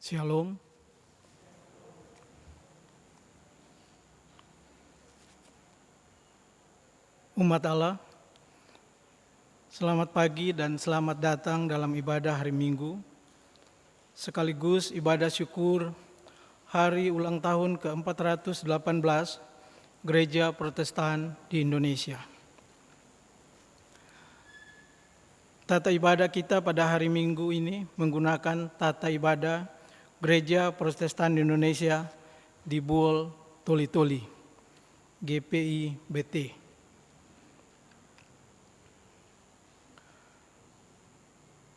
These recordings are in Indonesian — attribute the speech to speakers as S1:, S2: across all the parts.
S1: Shalom. Umat Allah, selamat pagi dan selamat datang dalam ibadah hari Minggu, sekaligus ibadah syukur hari ulang tahun ke-418 Gereja Protestan di Indonesia. Tata ibadah kita pada hari Minggu ini menggunakan tata ibadah Gereja Protestan di Indonesia di Buol Toli-Toli, GPI BT.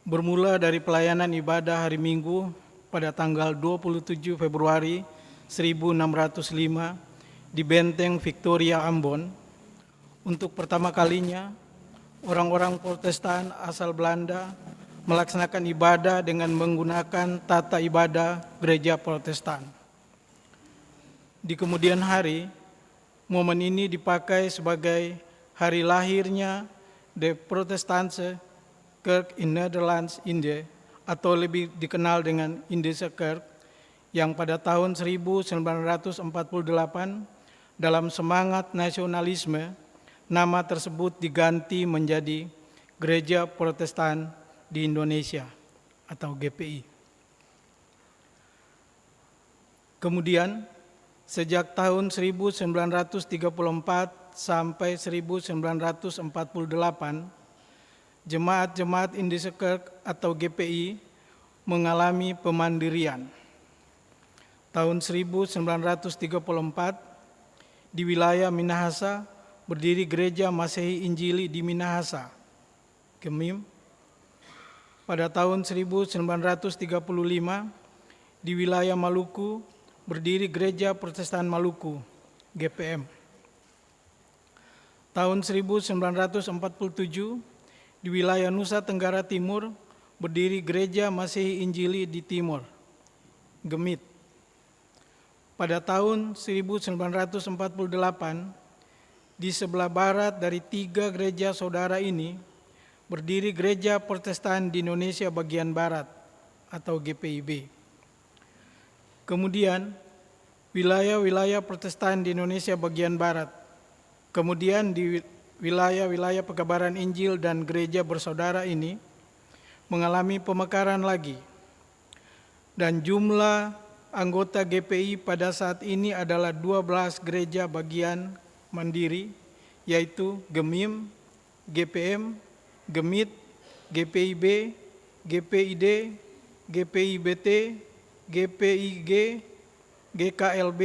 S1: Bermula dari pelayanan ibadah hari Minggu pada tanggal 27 Februari 1605 di Benteng Victoria, Ambon, untuk pertama kalinya orang-orang Protestan asal Belanda melaksanakan ibadah dengan menggunakan tata ibadah Gereja Protestan. Di kemudian hari, momen ini dipakai sebagai hari lahirnya The Protestantse Kerk in Netherlands, India, atau lebih dikenal dengan Indische Kerk, yang pada tahun 1948 dalam semangat nasionalisme, nama tersebut diganti menjadi Gereja Protestan di Indonesia atau GPI. Kemudian, sejak tahun 1934 sampai 1948, jemaat-jemaat Indische Kerk atau GPI mengalami pemandirian. Tahun 1934 di wilayah Minahasa berdiri Gereja Masehi Injili di Minahasa, GEMIM. Pada tahun 1935 di wilayah Maluku berdiri Gereja Protestan Maluku, GPM. Tahun 1947 di wilayah Nusa Tenggara Timur berdiri Gereja Masehi Injili di Timur, GEMIT. Pada tahun 1948, di sebelah barat dari 3 gereja saudara ini, berdiri Gereja Protestan di Indonesia bagian Barat atau GPIB. Kemudian, wilayah-wilayah Protestan di Indonesia bagian Barat. Kemudian di wilayah-wilayah Pegabaran Injil dan gereja bersaudara ini mengalami pemekaran lagi. Dan jumlah anggota GPI pada saat ini adalah 12 gereja bagian mandiri, yaitu GEMIM, GPM, GEMIT, GPIB, GPID, GPIBT, GPIG, GKLB,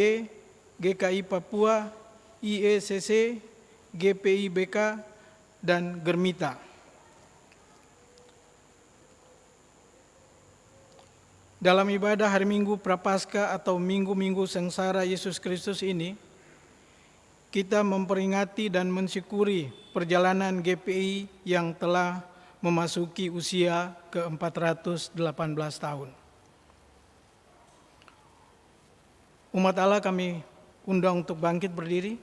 S1: GKI Papua, IECC, GPIBK, dan Germita. Dalam ibadah hari Minggu Prapaskah atau Minggu-Minggu Sengsara Yesus Kristus ini, kita memperingati dan mensyukuri perjalanan GPI yang telah memasuki usia ke-418 tahun. Umat Allah, kami undang untuk bangkit berdiri.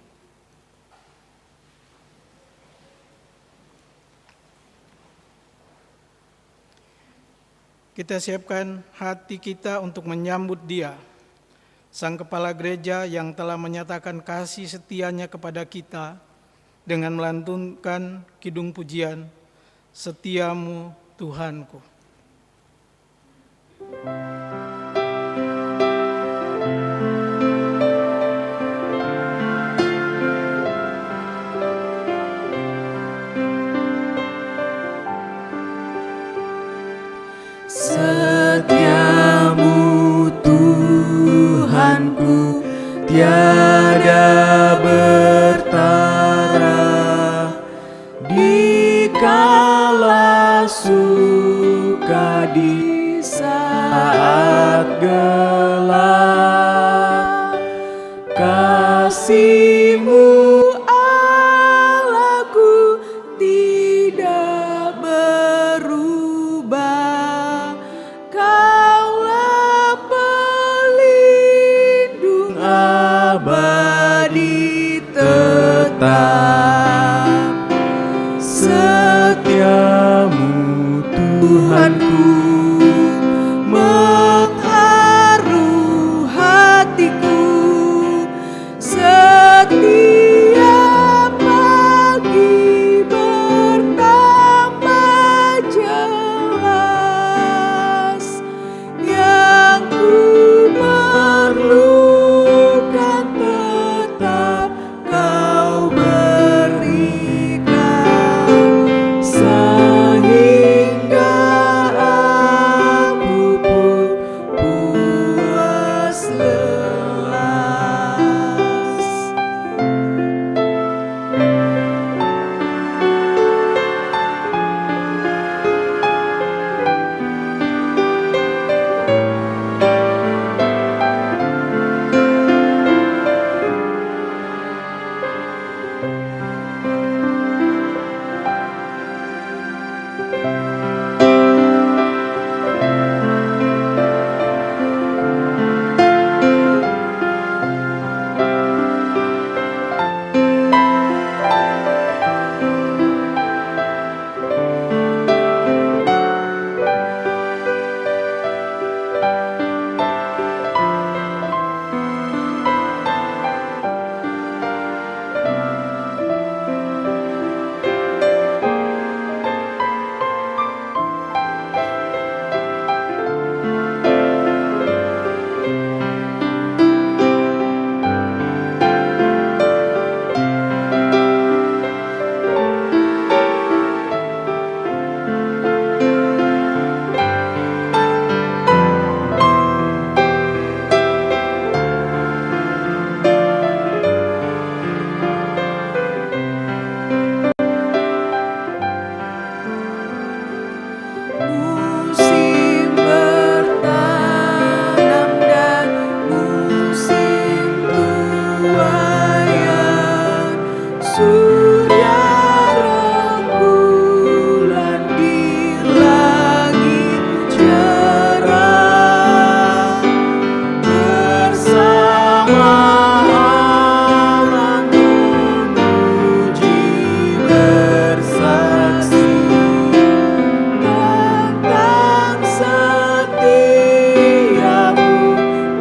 S1: Kita siapkan hati kita untuk menyambut Dia, Sang Kepala Gereja yang telah menyatakan kasih setianya kepada kita dengan melantunkan kidung pujian, Setiamu Tuhanku.
S2: Setiamu Tuhanku, tiada bertara, dikala suka di saat gelap. Kasih-Mu Allahku tidak berubah. Kaulah pelindung abadi tetap. Setiamu Tuhanku, menghadirat tiap pagi bertambah jelas. Yang ku perlukan tetap Kau berikan, sehingga aku pun puas lelas. Musim bertanam dan musim tuaian, surya rembulan di langit cerah, bersama Allah memuji bersaksi tentang setiamu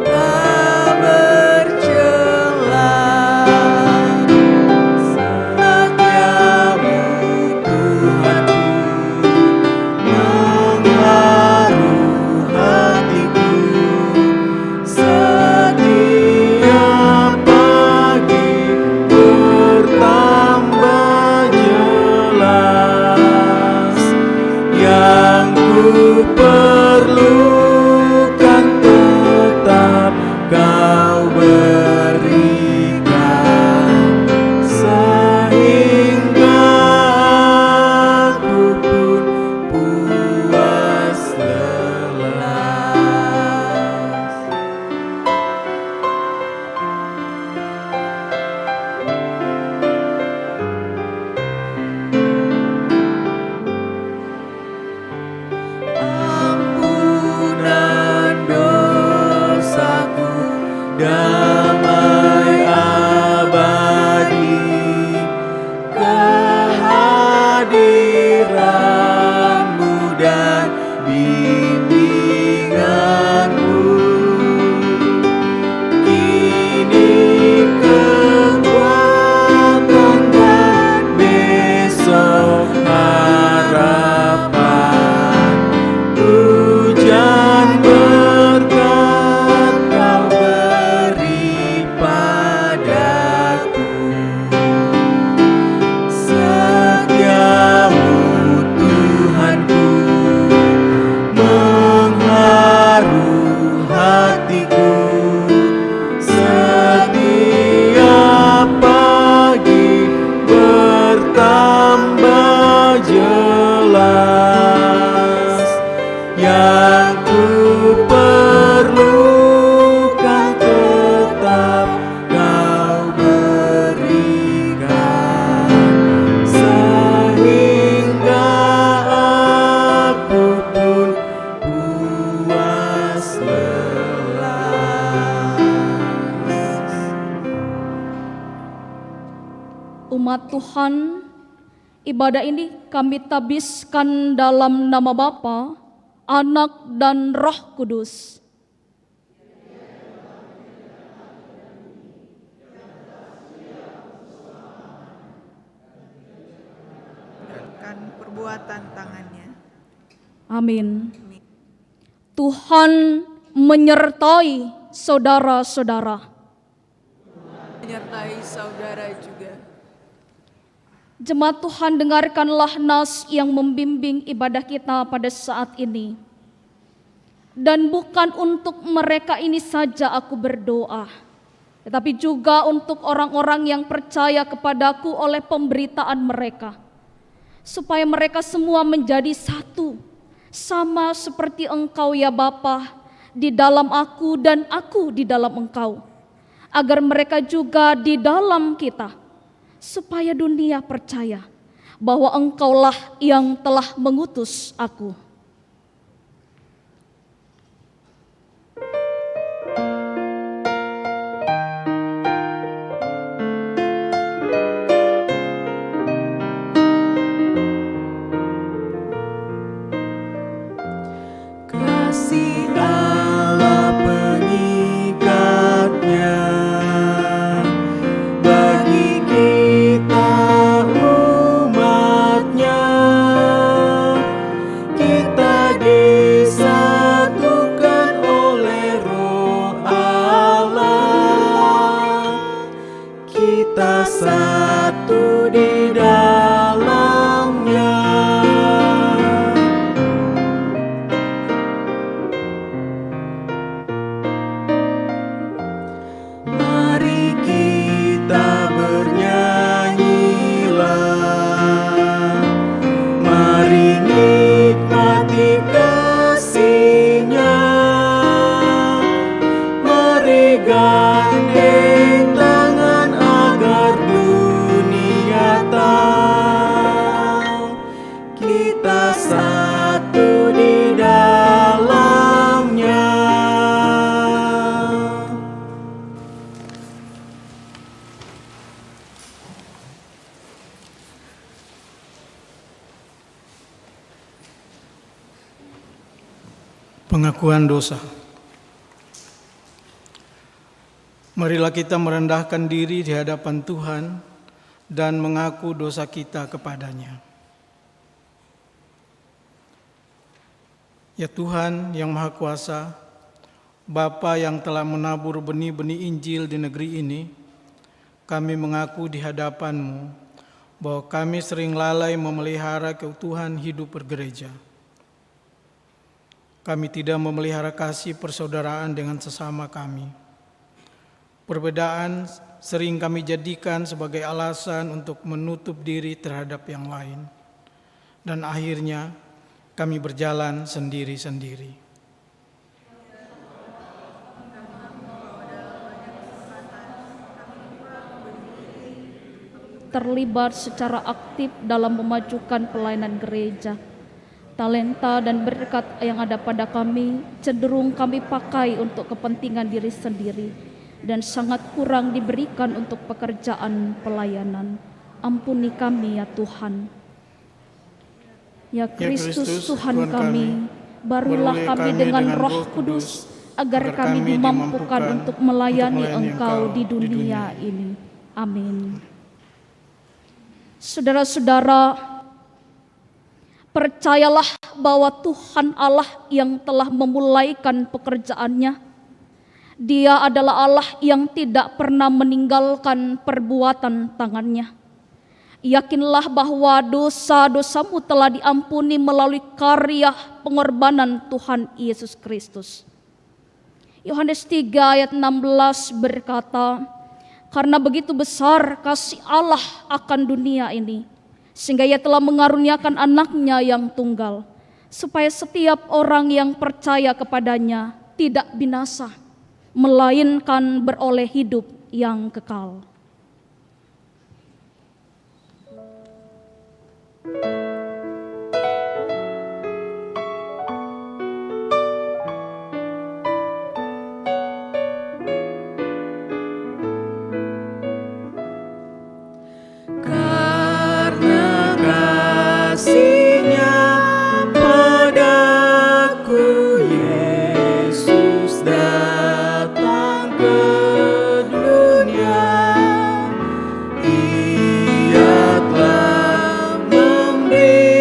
S2: tak bercela. Setiamu Tuhanku mengharu hatiku, setiap pagi bertambah jelas. Yang ku perlukan tetap Kau berikan, sehingga aku pun puas lelas. Ampunan dosaku, damai abadi, kehadiranmu dan bimbinganmu. Kini kekuatan dan besok harapan, hujan berkat Kau beri padaku. Setiamu Tuhanku mengharu hatiku, setiap pagi bertambah jelas. Yang ku perlukan tetap Kau berikan, sehingga aku pun puas lelas.
S3: Umat Tuhan, ibadah ini kami tabiskan dalam nama Bapa, Anak dan Roh Kudus.
S4: memampukan perbuatan tangannya.
S3: Amin. Tuhan menyertai saudara-saudara.
S4: Menyertai saudara juga.
S3: Jemaat Tuhan, dengarkanlah nas yang membimbing ibadah kita pada saat ini. Dan bukan untuk mereka ini saja aku berdoa, tetapi juga untuk orang-orang yang percaya kepadaku oleh pemberitaan mereka, supaya mereka semua menjadi satu, sama seperti Engkau ya Bapa, di dalam aku dan aku di dalam Engkau, agar mereka juga di dalam kita, supaya dunia percaya bahwa Engkaulah yang telah mengutus aku.
S2: Kasih Allah pengikatnya bagi kita umatnya. Kita disatukan oleh Roh Allah. Kita satu di dalamnya. Mari kita bernyanyilah, mari nikmati kasih-Nya, mari gandeng tangan agar dunia tahu kita satu di dalamnya.
S1: Pengakuan dosa. Marilah kita merendahkan diri di hadapan Tuhan dan mengaku dosa kita kepadanya. Ya Tuhan yang Maha Kuasa, Bapa yang telah menabur benih-benih Injil di negeri ini, kami mengaku di hadapan-Mu bahwa kami sering lalai memelihara keutuhan hidup bergereja. Kami tidak memelihara kasih persaudaraan dengan sesama kami. Perbedaan sering kami jadikan sebagai alasan untuk menutup diri terhadap yang lain. Dan akhirnya kami berjalan sendiri-sendiri.
S3: Terlibat secara aktif dalam memajukan pelayanan gereja. Talenta dan berkat yang ada pada kami cenderung kami pakai untuk kepentingan diri sendiri dan sangat kurang diberikan untuk pekerjaan pelayanan. Ampuni kami ya Tuhan. Ya Kristus Tuhan kami, barulah kami dengan Roh Kudus agar kami dimampukan untuk melayani Engkau di dunia ini. Amin. Saudara-saudara, percayalah bahwa Tuhan Allah yang telah memulaikan pekerjaannya, Dia adalah Allah yang tidak pernah meninggalkan perbuatan tangannya. Yakinlah bahwa dosa-dosamu telah diampuni melalui karya pengorbanan Tuhan Yesus Kristus. Yohanes 3 ayat 16 berkata, karena begitu besar kasih Allah akan dunia ini, sehingga Ia telah mengaruniakan anaknya yang tunggal, supaya setiap orang yang percaya kepadanya tidak binasa, melainkan beroleh hidup yang kekal.
S2: Kasih-Nya padaku, Yesus datang ke dunia. Ia telah memberi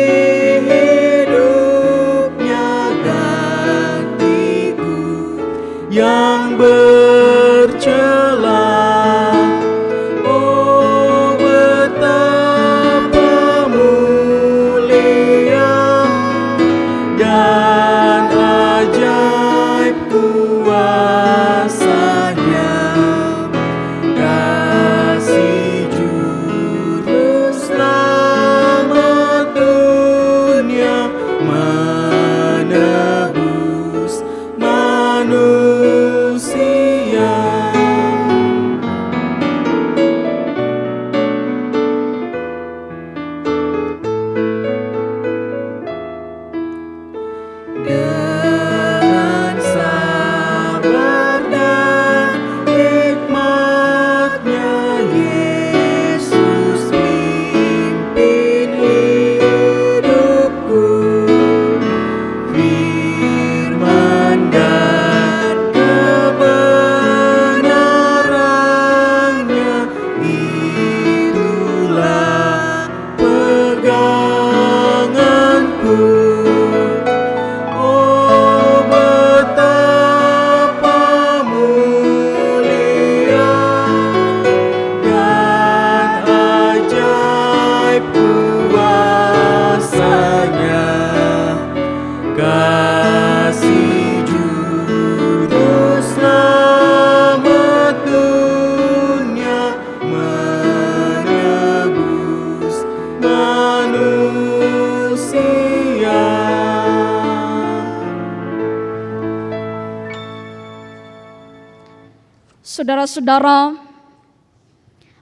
S3: Saudara-saudara,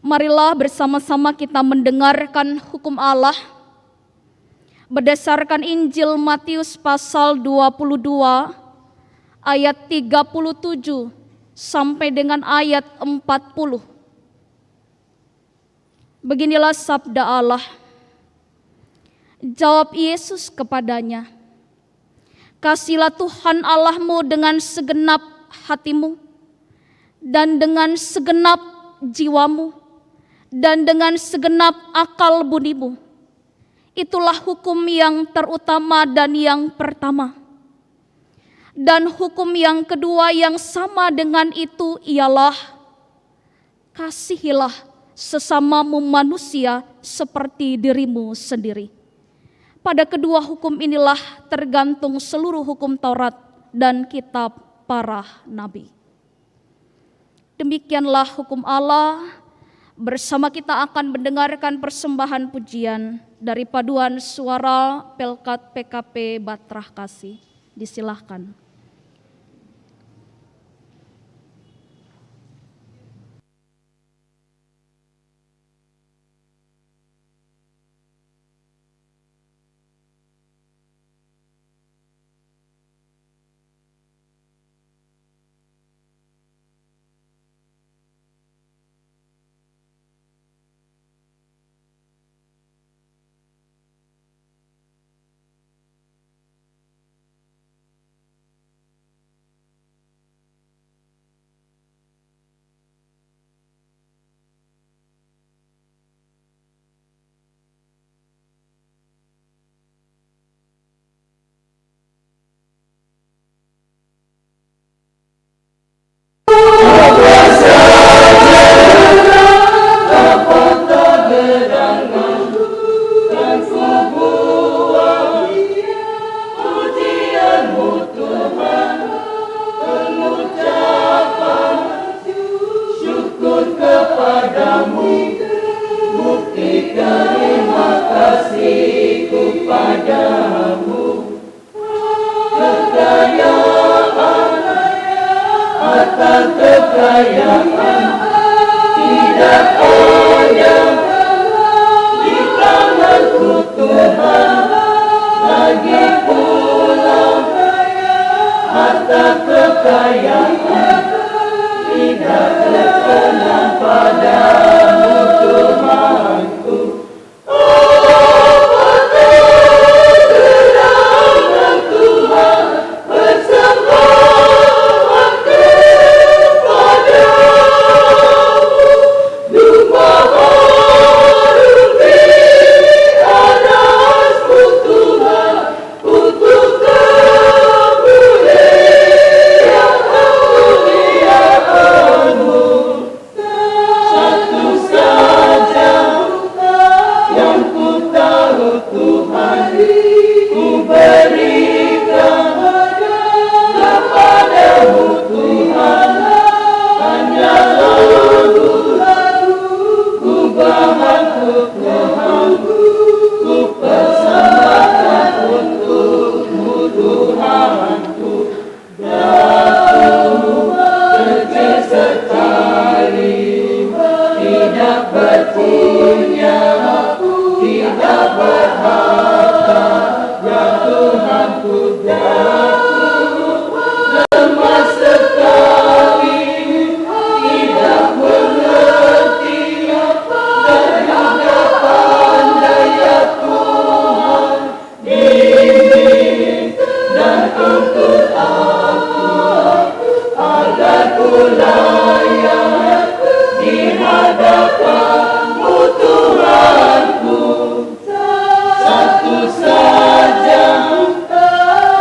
S3: marilah bersama-sama kita mendengarkan hukum Allah berdasarkan Injil Matius pasal 22 ayat 37 sampai dengan ayat 40. Beginilah sabda Allah. Jawab Yesus kepadanya, "Kasihilah Tuhan Allahmu dengan segenap hatimu, dan dengan segenap jiwamu, dan dengan segenap akal budimu. Itulah hukum yang terutama dan yang pertama. Dan hukum yang kedua yang sama dengan itu ialah, kasihilah sesamamu manusia seperti dirimu sendiri. Pada kedua hukum inilah tergantung seluruh hukum Taurat dan kitab para nabi." Demikianlah hukum Allah. Bersama kita akan mendengarkan persembahan pujian dari paduan suara Pelkat PKP Batrah Kasih. Disilahkan.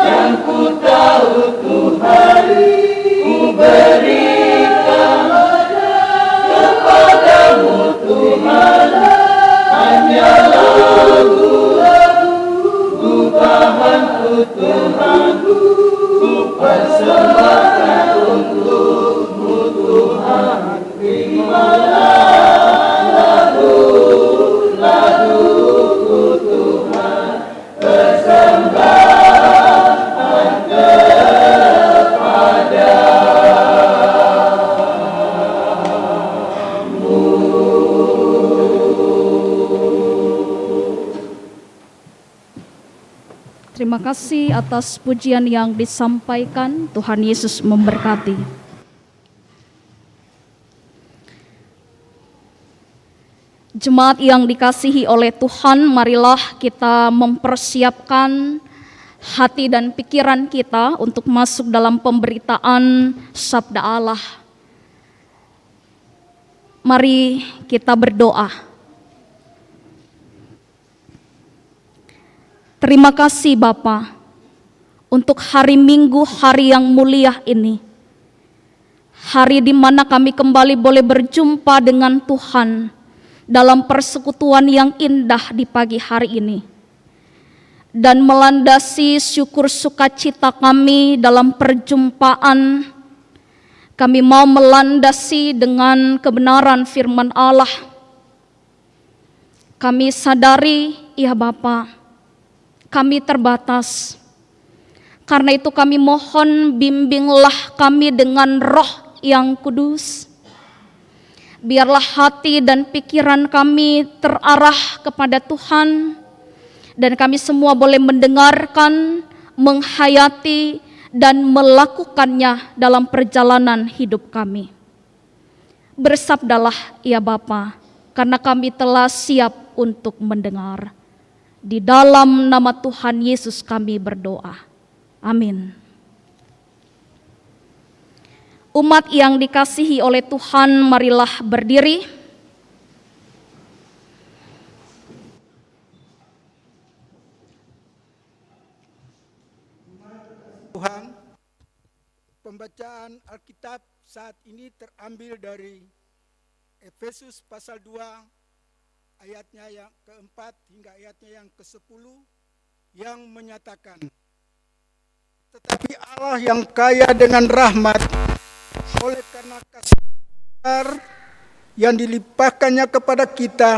S2: Yang ku
S3: Terima kasih atas pujian yang disampaikan. Tuhan Yesus memberkati. Jemaat yang dikasihi oleh Tuhan, marilah kita mempersiapkan hati dan pikiran kita untuk masuk dalam pemberitaan sabda Allah. Mari kita berdoa. Terima kasih Bapa untuk hari Minggu, hari yang mulia ini. Hari di mana kami kembali boleh berjumpa dengan Tuhan dalam persekutuan yang indah di pagi hari ini. Dan melandasi syukur sukacita kami dalam perjumpaan, kami mau melandasi dengan kebenaran firman Allah. Kami sadari, ya Bapa, kami terbatas. Karena itu kami mohon bimbinglah kami dengan Roh yang kudus. Biarlah hati dan pikiran kami terarah kepada Tuhan, dan kami semua boleh mendengarkan, menghayati, dan melakukannya dalam perjalanan hidup kami. Bersabdalah ya Bapa, karena kami telah siap untuk mendengar. Di dalam nama Tuhan Yesus kami berdoa. Amin. Umat yang dikasihi oleh Tuhan, marilah berdiri.
S5: Tuhan, pembacaan Alkitab saat ini terambil dari Efesus pasal 2 ayatnya yang keempat hingga ayatnya yang ke-10 yang menyatakan, tetapi Allah yang kaya dengan rahmat oleh karena kasih besar yang dilimpahkannya kepada kita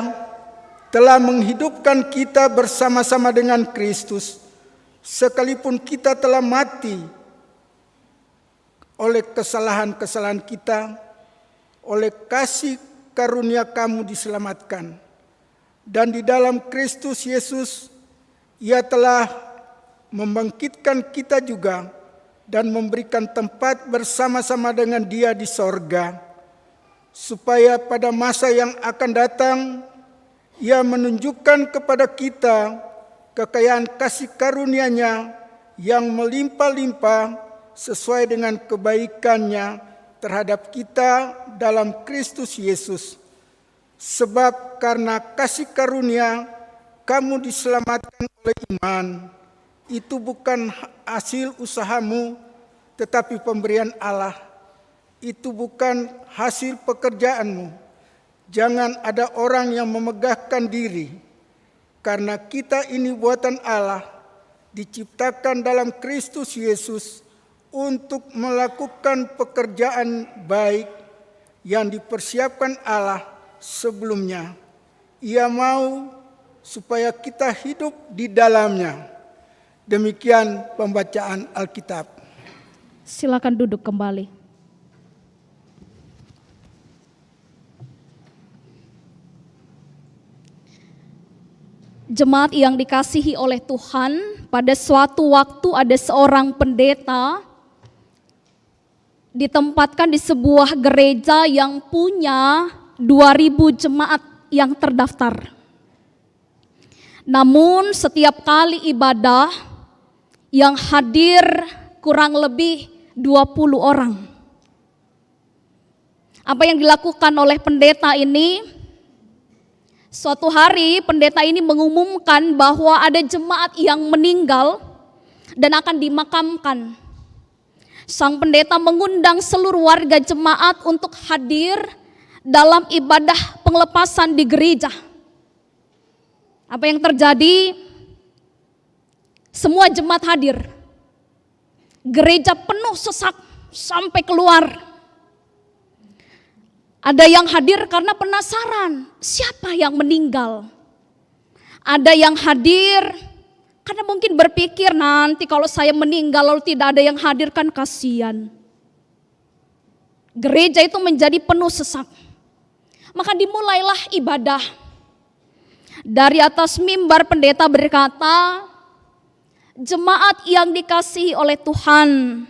S5: telah menghidupkan kita bersama-sama dengan Kristus, sekalipun kita telah mati oleh kesalahan-kesalahan kita, oleh kasih karunia kamu diselamatkan. Dan di dalam Kristus Yesus, Ia telah membangkitkan kita juga dan memberikan tempat bersama-sama dengan Dia di sorga, supaya pada masa yang akan datang, Ia menunjukkan kepada kita kekayaan kasih karunia-Nya yang melimpah-limpah sesuai dengan kebaikan-Nya terhadap kita dalam Kristus Yesus. Sebab karena kasih karunia kamu diselamatkan oleh iman. Itu bukan hasil usahamu, tetapi pemberian Allah. Itu bukan hasil pekerjaanmu. Jangan ada orang yang memegahkan diri, karena kita ini buatan Allah, diciptakan dalam Kristus Yesus untuk melakukan pekerjaan baik yang dipersiapkan Allah sebelumnya. Ia mau supaya kita hidup di dalamnya. Demikian pembacaan Alkitab.
S3: Silakan duduk kembali. Jemaat yang dikasihi oleh Tuhan, pada suatu waktu ada seorang pendeta ditempatkan di sebuah gereja yang punya 2.000 jemaat yang terdaftar. Namun setiap kali ibadah yang hadir kurang lebih 20 orang. Apa yang dilakukan oleh pendeta ini? Suatu hari pendeta ini mengumumkan bahwa ada jemaat yang meninggal dan akan dimakamkan. Sang pendeta mengundang seluruh warga jemaat untuk hadir dalam ibadah penglepasan di gereja. Apa yang terjadi? Semua jemaat hadir. Gereja penuh sesak sampai keluar. Ada yang hadir karena penasaran, siapa yang meninggal? Ada yang hadir karena mungkin berpikir, nanti kalau saya meninggal lalu tidak ada yang hadir, kan kasihan. Gereja itu menjadi penuh sesak. Maka dimulailah ibadah. Dari atas mimbar pendeta berkata, Jemaat yang dikasihi oleh Tuhan,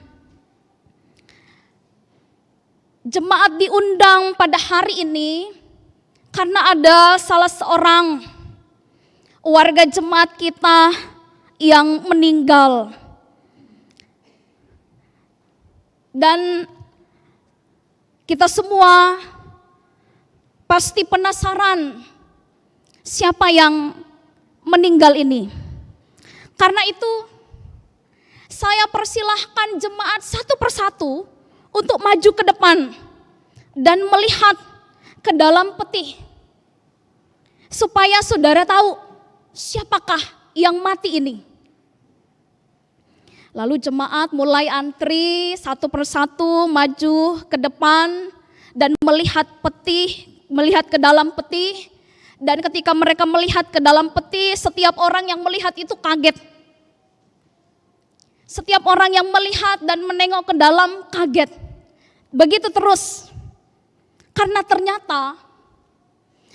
S3: jemaat diundang pada hari ini karena ada salah seorang warga jemaat kita yang meninggal. Dan kita semua pasti penasaran siapa yang meninggal ini. Karena itu saya persilahkan jemaat satu persatu untuk maju ke depan dan melihat ke dalam peti. Supaya saudara tahu siapakah yang mati ini. Lalu jemaat mulai antri satu persatu maju ke depan dan melihat peti, melihat ke dalam peti. Dan ketika mereka melihat ke dalam peti, setiap orang yang melihat itu kaget. Setiap orang yang melihat dan menengok ke dalam kaget. Begitu terus. Karena ternyata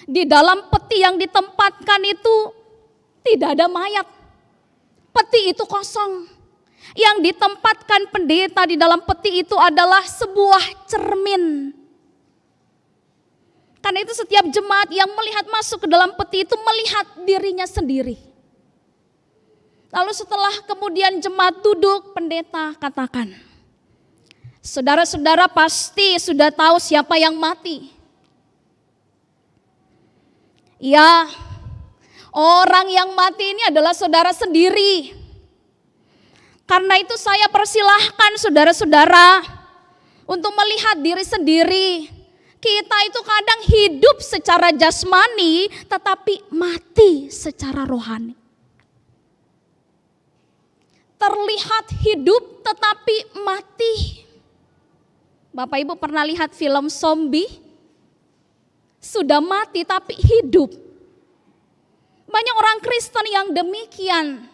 S3: di dalam peti yang ditempatkan itu tidak ada mayat. Peti itu kosong. Yang ditempatkan pendeta di dalam peti itu adalah sebuah cermin. Karena itu setiap jemaat yang melihat masuk ke dalam peti itu melihat dirinya sendiri. Lalu setelah kemudian jemaat duduk, pendeta katakan, saudara-saudara pasti sudah tahu siapa yang mati. Ya, orang yang mati ini adalah saudara sendiri. Karena itu saya persilahkan saudara-saudara untuk melihat diri sendiri. Kita itu kadang hidup secara jasmani tetapi mati secara rohani. Terlihat hidup tetapi mati. Bapak Ibu pernah lihat film zombie? Sudah mati tapi hidup. Banyak orang Kristen yang demikian.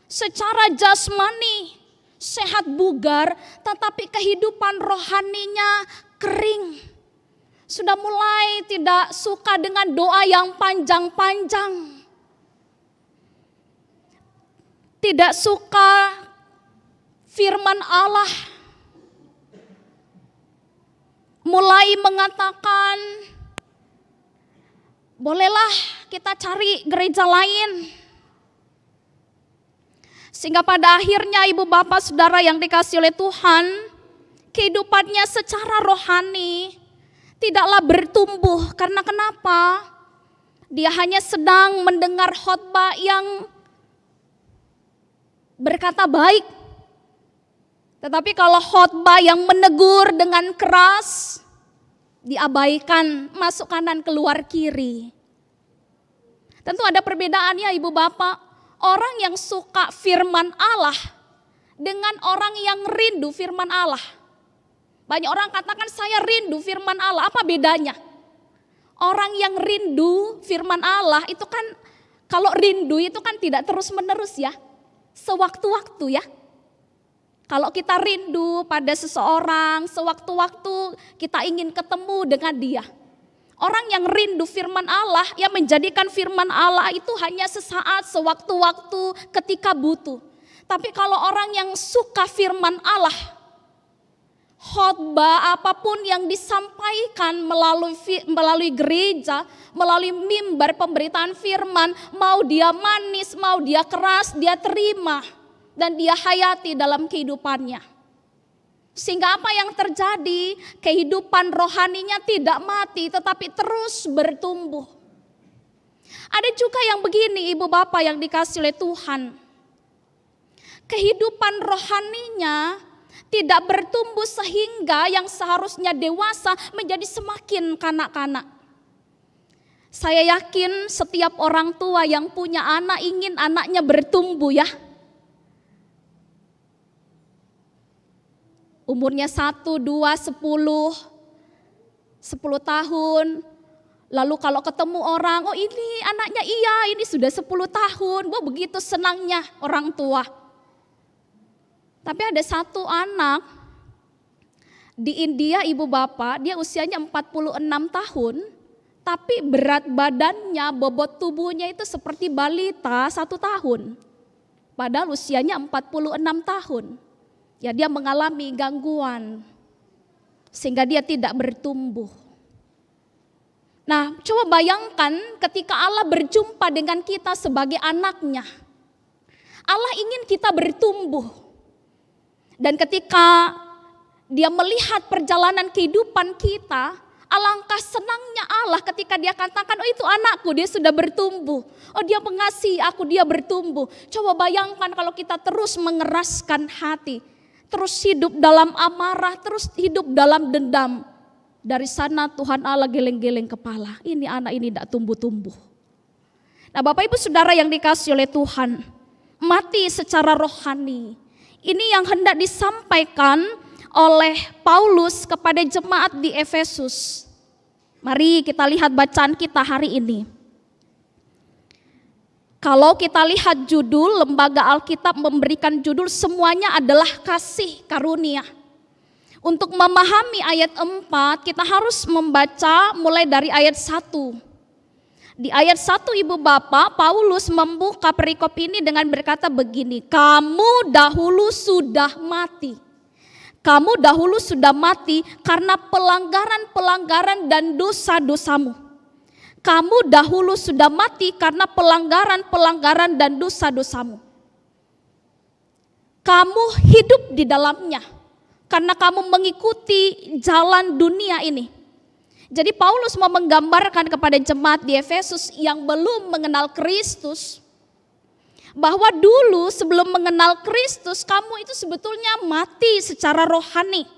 S3: Secara jasmani sehat bugar tetapi kehidupan rohaninya kering. Sudah mulai tidak suka dengan doa yang panjang-panjang. Tidak suka firman Allah. Mulai mengatakan, bolehlah kita cari gereja lain. Sehingga pada akhirnya ibu bapak saudara yang dikasihi oleh Tuhan, kehidupannya secara rohani tidaklah bertumbuh. Karena kenapa? Dia hanya sedang mendengar khotbah yang berkata baik. Tetapi kalau khotbah yang menegur dengan keras, diabaikan, masuk kanan keluar kiri. Tentu ada perbedaannya ibu bapak. Orang yang suka firman Allah dengan orang yang rindu firman Allah. Banyak orang katakan saya rindu firman Allah, apa bedanya? Orang yang rindu firman Allah itu kan, kalau rindu itu kan tidak terus menerus ya, sewaktu-waktu ya. Kalau kita rindu pada seseorang, sewaktu-waktu kita ingin ketemu dengan dia. Orang yang rindu firman Allah, yang menjadikan firman Allah itu hanya sesaat, sewaktu-waktu ketika butuh. Tapi kalau orang yang suka firman Allah, khotbah apapun yang disampaikan melalui gereja, melalui mimbar pemberitaan firman, mau dia manis, mau dia keras, dia terima dan dia hayati dalam kehidupannya. Sehingga apa yang terjadi? Kehidupan rohaninya tidak mati tetapi terus bertumbuh. Ada juga yang begini ibu bapak yang dikasihi oleh Tuhan. Kehidupan rohaninya tidak bertumbuh sehingga yang seharusnya dewasa menjadi semakin kanak-kanak. Saya yakin setiap orang tua yang punya anak ingin anaknya bertumbuh ya. Umurnya 1, 2, 10 tahun. Lalu kalau ketemu orang, oh ini anaknya iya, ini sudah 10 tahun. Wah begitu senangnya orang tua. Tapi ada satu anak di India ibu bapak, dia usianya 46 tahun. Tapi berat badannya, bobot tubuhnya itu seperti balita 1 tahun. Padahal usianya 46 tahun. Ya, dia mengalami gangguan sehingga dia tidak bertumbuh. Nah, coba bayangkan ketika Allah berjumpa dengan kita sebagai anaknya. Allah ingin kita bertumbuh. Dan ketika dia melihat perjalanan kehidupan kita, alangkah senangnya Allah ketika dia katakan, oh itu anakku, dia sudah bertumbuh. Oh dia mengasihi aku, dia bertumbuh. Coba bayangkan kalau kita terus mengeraskan hati, terus hidup dalam amarah, terus hidup dalam dendam. Dari sana Tuhan Allah geleng-geleng kepala, ini anak ini tidak tumbuh-tumbuh. Nah Bapak Ibu Saudara yang dikasihi oleh Tuhan, mati secara rohani. Ini yang hendak disampaikan oleh Paulus kepada jemaat di Efesus. Mari kita lihat bacaan kita hari ini. Kalau kita lihat judul, Lembaga Alkitab memberikan judul semuanya adalah kasih karunia. Untuk memahami ayat 4 kita harus membaca mulai dari ayat 1. Di ayat 1 Ibu Bapak, Paulus membuka perikop ini dengan berkata begini, kamu dahulu sudah mati. Kamu dahulu sudah mati karena pelanggaran-pelanggaran dan dosa-dosamu. Kamu dahulu sudah mati karena pelanggaran-pelanggaran dan dosa-dosamu. Kamu hidup di dalamnya karena kamu mengikuti jalan dunia ini. Jadi Paulus mau menggambarkan kepada jemaat di Efesus yang belum mengenal Kristus, bahwa dulu sebelum mengenal Kristus kamu itu sebetulnya mati secara rohani.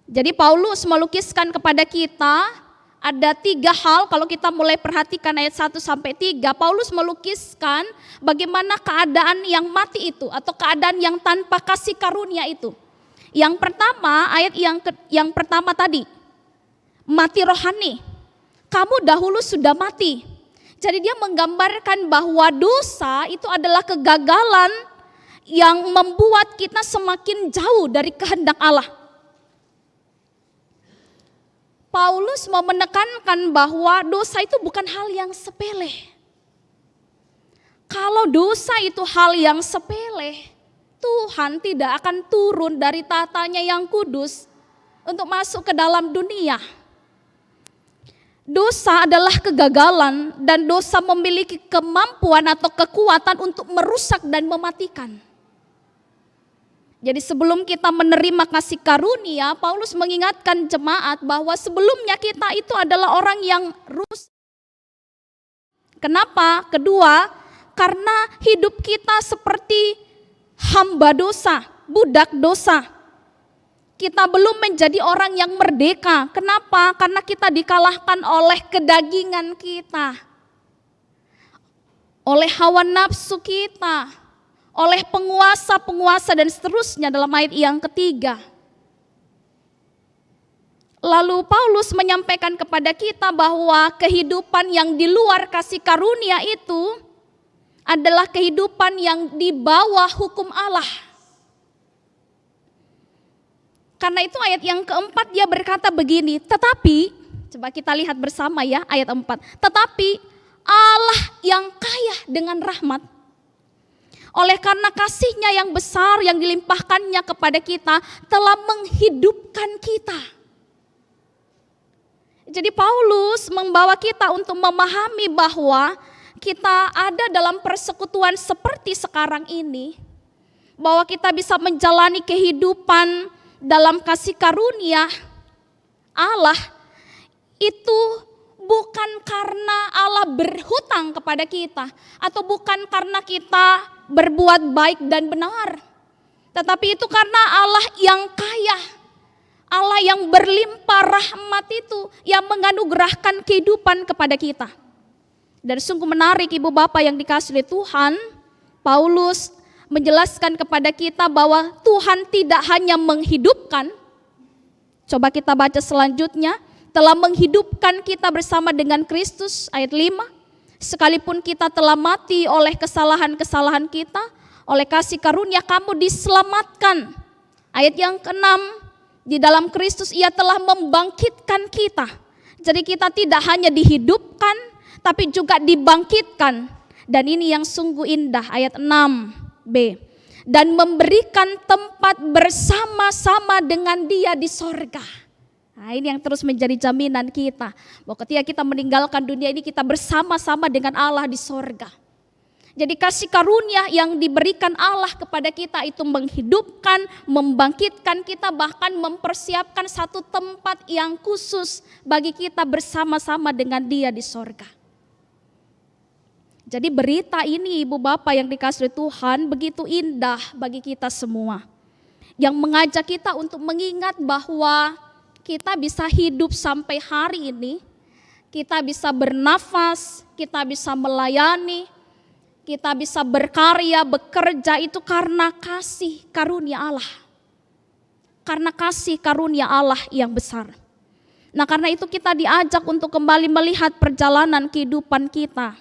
S3: Jadi Paulus melukiskan kepada kita ada 3 hal kalau kita mulai perhatikan ayat 1 sampai 3. Paulus melukiskan bagaimana keadaan yang mati itu atau keadaan yang tanpa kasih karunia itu. Yang pertama, ayat yang pertama tadi, mati rohani. Kamu dahulu sudah mati. Jadi dia menggambarkan bahwa dosa itu adalah kegagalan yang membuat kita semakin jauh dari kehendak Allah. Paulus mau menekankan bahwa dosa itu bukan hal yang sepele. Kalau dosa itu hal yang sepele, Tuhan tidak akan turun dari tatanya yang kudus untuk masuk ke dalam dunia. Dosa adalah kegagalan dan dosa memiliki kemampuan atau kekuatan untuk merusak dan mematikan. Jadi sebelum kita menerima kasih karunia, Paulus mengingatkan jemaat bahwa sebelumnya kita itu adalah orang yang rusak. Kenapa? Kedua, karena hidup kita seperti hamba dosa, budak dosa. Kita belum menjadi orang yang merdeka. Kenapa? Karena kita dikalahkan oleh kedagingan kita, oleh hawa nafsu kita, oleh penguasa-penguasa dan seterusnya dalam ayat yang ketiga. Lalu Paulus menyampaikan kepada kita bahwa kehidupan yang di luar kasih karunia itu adalah kehidupan yang di bawah hukum Allah. Karena itu ayat yang keempat dia berkata begini, tetapi, coba kita lihat bersama ya ayat 4. Tetapi Allah yang kaya dengan rahmat, oleh karena kasih-Nya yang besar yang dilimpahkannya kepada kita, telah menghidupkan kita. Jadi Paulus membawa kita untuk memahami bahwa kita ada dalam persekutuan seperti sekarang ini, bahwa kita bisa menjalani kehidupan dalam kasih karunia Allah itu bukan karena Allah berhutang kepada kita atau bukan karena kita berbuat baik dan benar, tetapi itu karena Allah yang kaya, Allah yang berlimpah rahmat itu yang menganugerahkan kehidupan kepada kita. Dan sungguh menarik Ibu Bapak yang dikasihi oleh Tuhan, Paulus menjelaskan kepada kita bahwa Tuhan tidak hanya menghidupkan, coba kita baca selanjutnya, telah menghidupkan kita bersama dengan Kristus, ayat 5, sekalipun kita telah mati oleh kesalahan-kesalahan kita, oleh kasih karunia kamu diselamatkan. Ayat yang ke-6, di dalam Kristus Ia telah membangkitkan kita. Jadi kita tidak hanya dihidupkan, tapi juga dibangkitkan. Dan ini yang sungguh indah, ayat 6b. Dan memberikan tempat bersama-sama dengan Dia di sorga. Nah, ini yang terus menjadi jaminan kita, bahwa ketika kita meninggalkan dunia ini, kita bersama-sama dengan Allah di sorga. Jadi kasih karunia yang diberikan Allah kepada kita itu menghidupkan, membangkitkan kita, bahkan mempersiapkan satu tempat yang khusus bagi kita bersama-sama dengan Dia di sorga. Jadi berita ini Ibu Bapak yang dikasihi Tuhan begitu indah bagi kita semua. Yang mengajak kita untuk mengingat bahwa kita bisa hidup sampai hari ini, kita bisa bernafas, kita bisa melayani, kita bisa berkarya, bekerja itu karena kasih karunia Allah. Karena kasih karunia Allah yang besar. Nah, karena itu kita diajak untuk kembali melihat perjalanan kehidupan kita.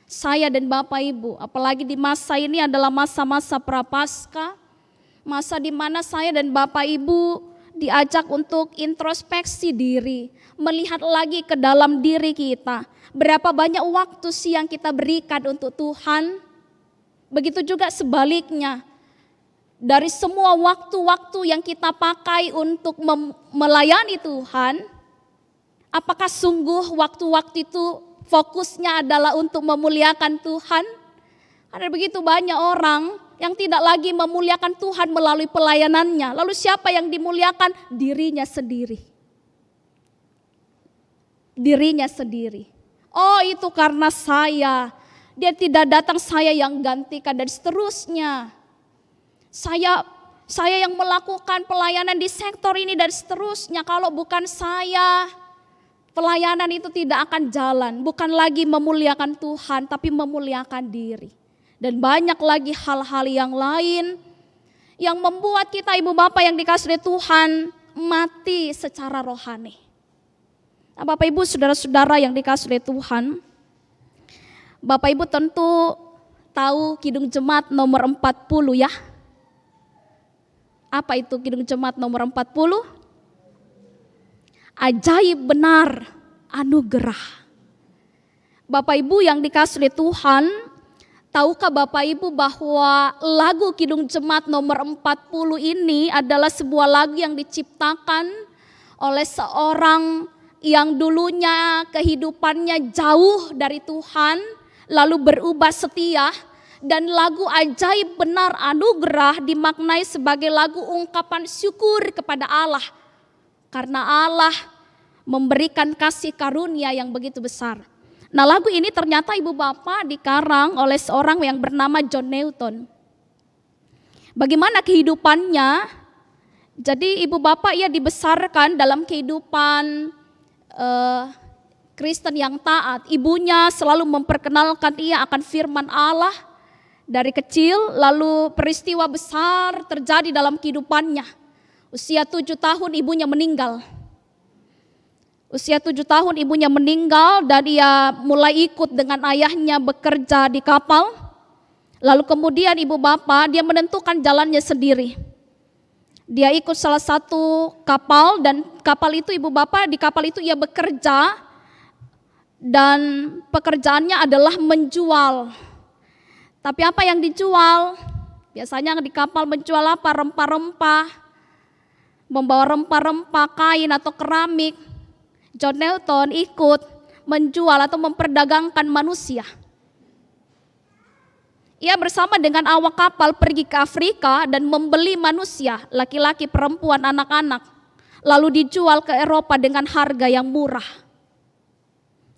S3: Saya dan Bapak Ibu, apalagi di masa ini adalah masa-masa prapaskah, masa di mana saya dan Bapak Ibu diajak untuk introspeksi diri, melihat lagi ke dalam diri kita. Berapa banyak waktu sih yang kita berikan untuk Tuhan? Begitu juga sebaliknya. Dari semua waktu-waktu yang kita pakai untuk melayani Tuhan, apakah sungguh waktu-waktu itu fokusnya adalah untuk memuliakan Tuhan? Ada begitu banyak orang yang tidak lagi memuliakan Tuhan melalui pelayanannya. Lalu siapa yang dimuliakan? Dirinya sendiri. Dirinya sendiri. Oh, itu karena saya. Dia tidak datang, saya yang gantikan dan seterusnya. Saya yang melakukan pelayanan di sektor ini dan seterusnya. Kalau bukan saya, pelayanan itu tidak akan jalan. Bukan lagi memuliakan Tuhan, tapi memuliakan diri. Dan banyak lagi hal-hal yang lain yang membuat kita Ibu Bapak yang dikasihi Tuhan mati secara rohani. Nah, Bapak Ibu saudara-saudara yang dikasihi Tuhan, Bapak Ibu tentu tahu Kidung Jemaat nomor 40 ya. Apa itu Kidung Jemaat nomor 40? Ajaib benar anugerah. Bapak Ibu yang dikasihi Tuhan, tahukah Bapak Ibu bahwa lagu Kidung Jemaat nomor 40 ini adalah sebuah lagu yang diciptakan oleh seorang yang dulunya kehidupannya jauh dari Tuhan, lalu berubah setia, dan lagu Ajaib Benar Anugerah dimaknai sebagai lagu ungkapan syukur kepada Allah, karena Allah memberikan kasih karunia yang begitu besar. Nah, lagu ini ternyata Ibu Bapak dikarang oleh seorang yang bernama John Newton. Bagaimana kehidupannya? Jadi Ibu Bapak ia dibesarkan dalam kehidupan Kristen yang taat. Ibunya selalu memperkenalkan ia akan firman Allah dari kecil, lalu peristiwa besar terjadi dalam kehidupannya. Usia 7 tahun ibunya meninggal. Usia 7 tahun ibunya meninggal dan ia mulai ikut dengan ayahnya bekerja di kapal. Lalu kemudian Ibu Bapak dia menentukan jalannya sendiri. Dia ikut salah satu kapal dan kapal itu Ibu Bapak di kapal itu ia bekerja dan pekerjaannya adalah menjual. Tapi apa yang dijual? Biasanya di kapal menjual apa? Rempah-rempah, membawa rempah-rempah, kain atau keramik. John Newton ikut menjual atau memperdagangkan manusia. Ia bersama dengan awak kapal pergi ke Afrika dan membeli manusia, laki-laki, perempuan, anak-anak, lalu dijual ke Eropa dengan harga yang murah.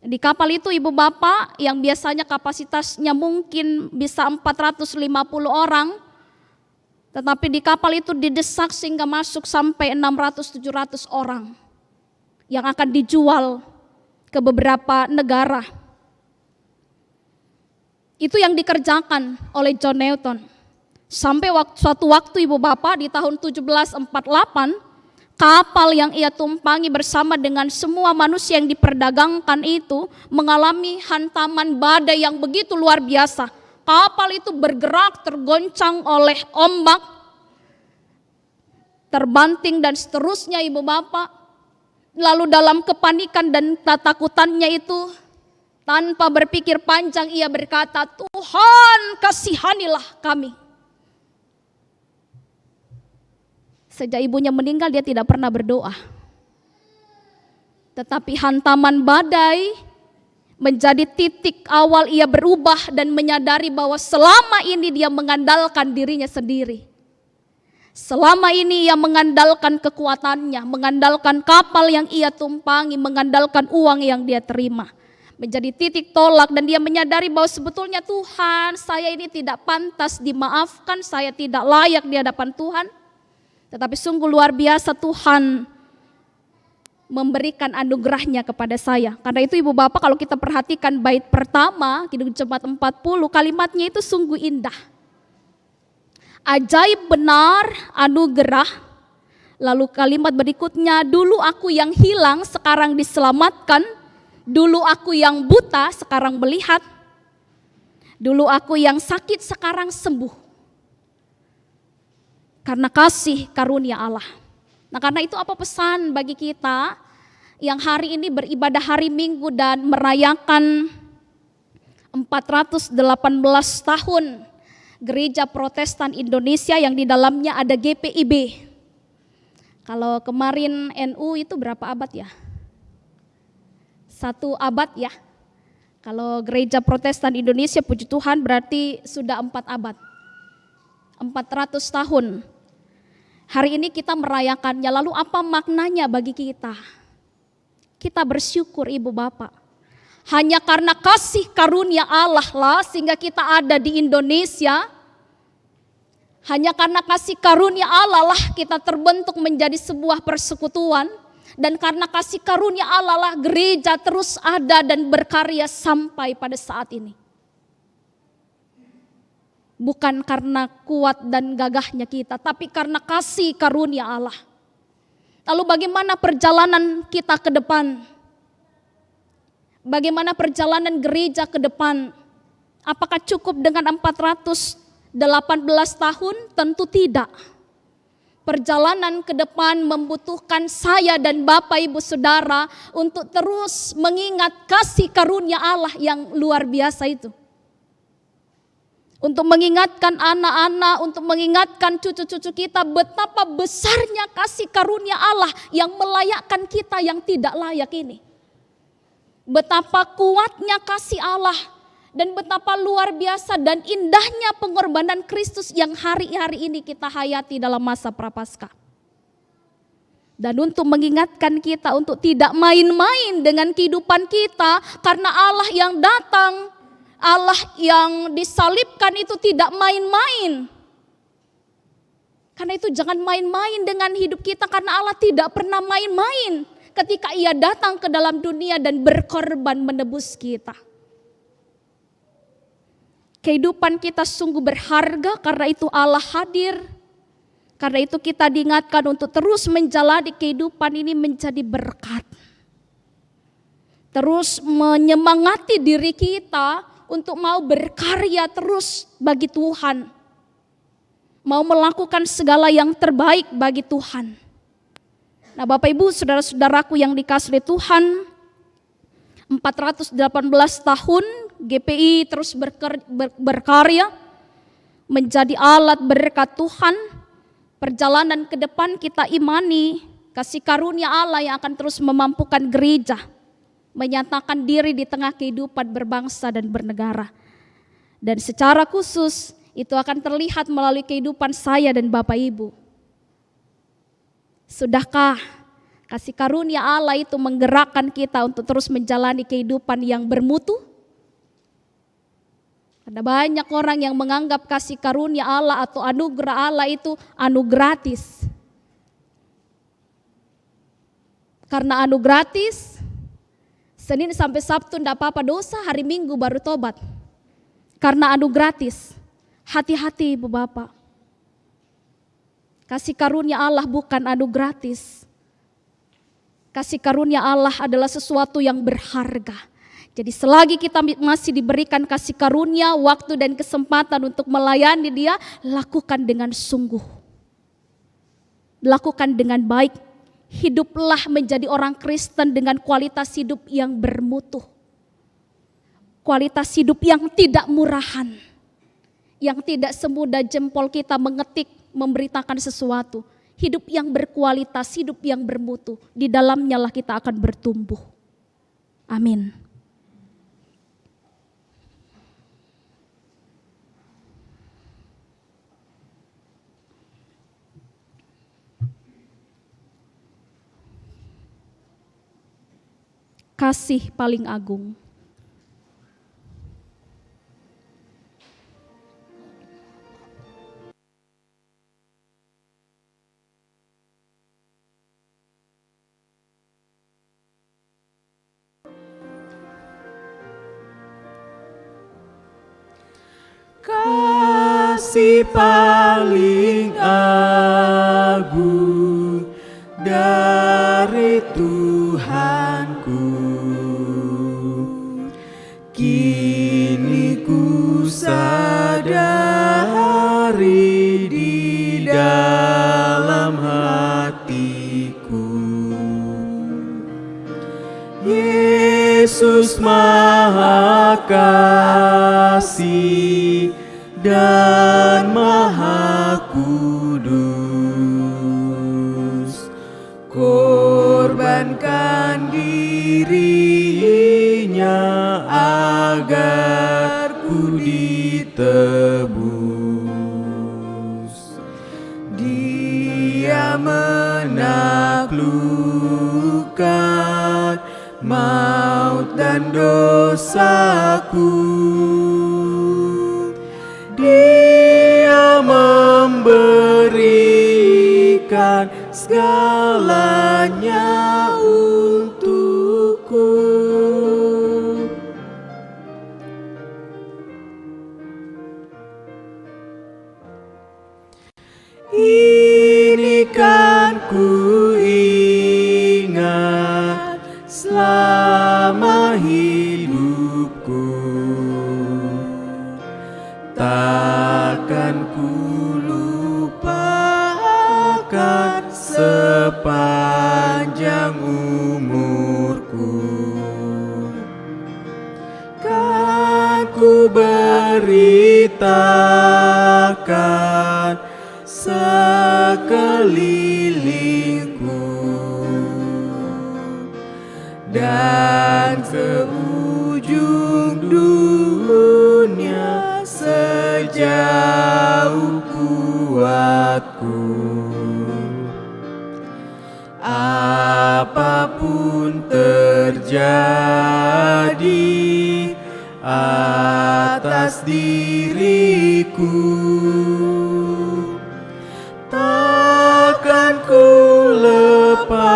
S3: Di kapal itu Ibu Bapak yang biasanya kapasitasnya mungkin bisa 450 orang, tetapi di kapal itu didesak sehingga masuk sampai 600-700 orang yang akan dijual ke beberapa negara. Itu yang dikerjakan oleh John Newton. Sampai suatu waktu Ibu Bapak di tahun 1748, kapal yang ia tumpangi bersama dengan semua manusia yang diperdagangkan itu mengalami hantaman badai yang begitu luar biasa. Kapal itu bergerak, tergoncang oleh ombak, terbanting dan seterusnya Ibu Bapak. Lalu dalam kepanikan dan ketakutannya itu, Tanpa berpikir panjang ia berkata, Tuhan kasihanilah kami. Sejak ibunya meninggal dia tidak pernah berdoa. Tetapi hantaman badai menjadi titik awal ia berubah dan menyadari bahwa selama ini dia mengandalkan dirinya sendiri. Selama ini ia mengandalkan kekuatannya, mengandalkan kapal yang ia tumpangi, mengandalkan uang yang dia terima. Menjadi titik tolak dan dia menyadari bahwa sebetulnya Tuhan, saya ini tidak pantas dimaafkan, saya tidak layak di hadapan Tuhan. Tetapi sungguh luar biasa Tuhan memberikan anugerahnya kepada saya. Karena itu Ibu Bapak, kalau kita perhatikan bait pertama Kidung Jemaat 40, kalimatnya itu sungguh indah. Ajaib benar anugerah. Lalu kalimat berikutnya, dulu aku yang hilang sekarang diselamatkan. Dulu aku yang buta sekarang melihat. Dulu aku yang sakit sekarang sembuh. Karena kasih karunia Allah. Nah, karena itu apa pesan bagi kita yang hari ini beribadah hari Minggu dan merayakan 418 tahun Gereja Protestan Indonesia yang di dalamnya ada GPIB. Kalau kemarin NU itu berapa abad ya? 1 abad ya. Kalau Gereja Protestan Indonesia, puji Tuhan, berarti sudah 4 abad. 400 tahun. Hari ini kita merayakannya, lalu apa maknanya bagi kita? Kita bersyukur Ibu Bapak. Hanya karena kasih karunia Allah lah sehingga kita ada di Indonesia. Hanya karena kasih karunia Allah lah kita terbentuk menjadi sebuah persekutuan. Dan karena kasih karunia Allah lah gereja terus ada dan berkarya sampai pada saat ini. Bukan karena kuat dan gagahnya kita, tapi karena kasih karunia Allah. Lalu bagaimana perjalanan kita ke depan? Bagaimana perjalanan gereja ke depan? Apakah cukup dengan 418 tahun? Tentu tidak. Perjalanan ke depan membutuhkan saya dan Bapak Ibu Saudara untuk terus mengingat kasih karunia Allah yang luar biasa itu. Untuk mengingatkan anak-anak, untuk mengingatkan cucu-cucu kita betapa besarnya kasih karunia Allah yang melayakkan kita yang tidak layak ini. Betapa kuatnya kasih Allah dan betapa luar biasa dan indahnya pengorbanan Kristus yang hari-hari ini kita hayati dalam masa Prapaskah. Dan untuk mengingatkan kita untuk tidak main-main dengan kehidupan kita, karena Allah yang datang, Allah yang disalibkan itu tidak main-main. Karena itu jangan main-main dengan hidup kita, karena Allah tidak pernah main-main ketika Ia datang ke dalam dunia dan berkorban menebus kita. Kehidupan kita sungguh berharga, karena itu Allah hadir. Karena itu kita diingatkan untuk terus menjalani kehidupan ini menjadi berkat. Terus menyemangati diri kita untuk mau berkarya terus bagi Tuhan. Mau melakukan segala yang terbaik bagi Tuhan. Nah, Bapak Ibu, saudara-saudaraku yang dikasihi Tuhan, 418 tahun GPI terus berkarya menjadi alat berkat Tuhan. Perjalanan ke depan kita imani kasih karunia Allah yang akan terus memampukan gereja menyatakan diri di tengah kehidupan berbangsa dan bernegara. Dan secara khusus itu akan terlihat melalui kehidupan saya dan Bapak Ibu. Sudahkah kasih karunia Allah itu menggerakkan kita untuk terus menjalani kehidupan yang bermutu? Ada banyak orang yang menganggap kasih karunia Allah atau anugerah Allah itu gratis. Karena gratis, Senin sampai Sabtu tidak apa-apa dosa, hari Minggu baru tobat. Karena gratis. Hati-hati Ibu Bapak. Kasih karunia Allah bukan gratis. Kasih karunia Allah adalah sesuatu yang berharga. Jadi selagi kita masih diberikan kasih karunia, waktu dan kesempatan untuk melayani Dia, lakukan dengan sungguh. Lakukan dengan baik. Hiduplah menjadi orang Kristen dengan kualitas hidup yang bermutu. kualitas hidup yang tidak murahan, yang tidak semudah jempol kita mengetik, memberitakan sesuatu. Hidup yang berkualitas, hidup yang bermutu, di dalamnya lah kita akan bertumbuh. Amin. Kasih paling agung.
S2: Kasih paling agung dari Tuhanku, kini ku sadari di dalam hatiku, Yesus Maha Kasih dan Maha Kudus, korbankan dirinya agar ku ditebus. Dia menaklukkan maut dan dosaku. Dia memberikan segalanya untukku. Ini kan ku ingat selama hidupku, takkan ku lupakan sepanjang umurku. Kan ku beritakan sekelilingku dan ke ujung dunia sejauh kuatku. Apapun terjadi atas diriku, takkan ku lepaskan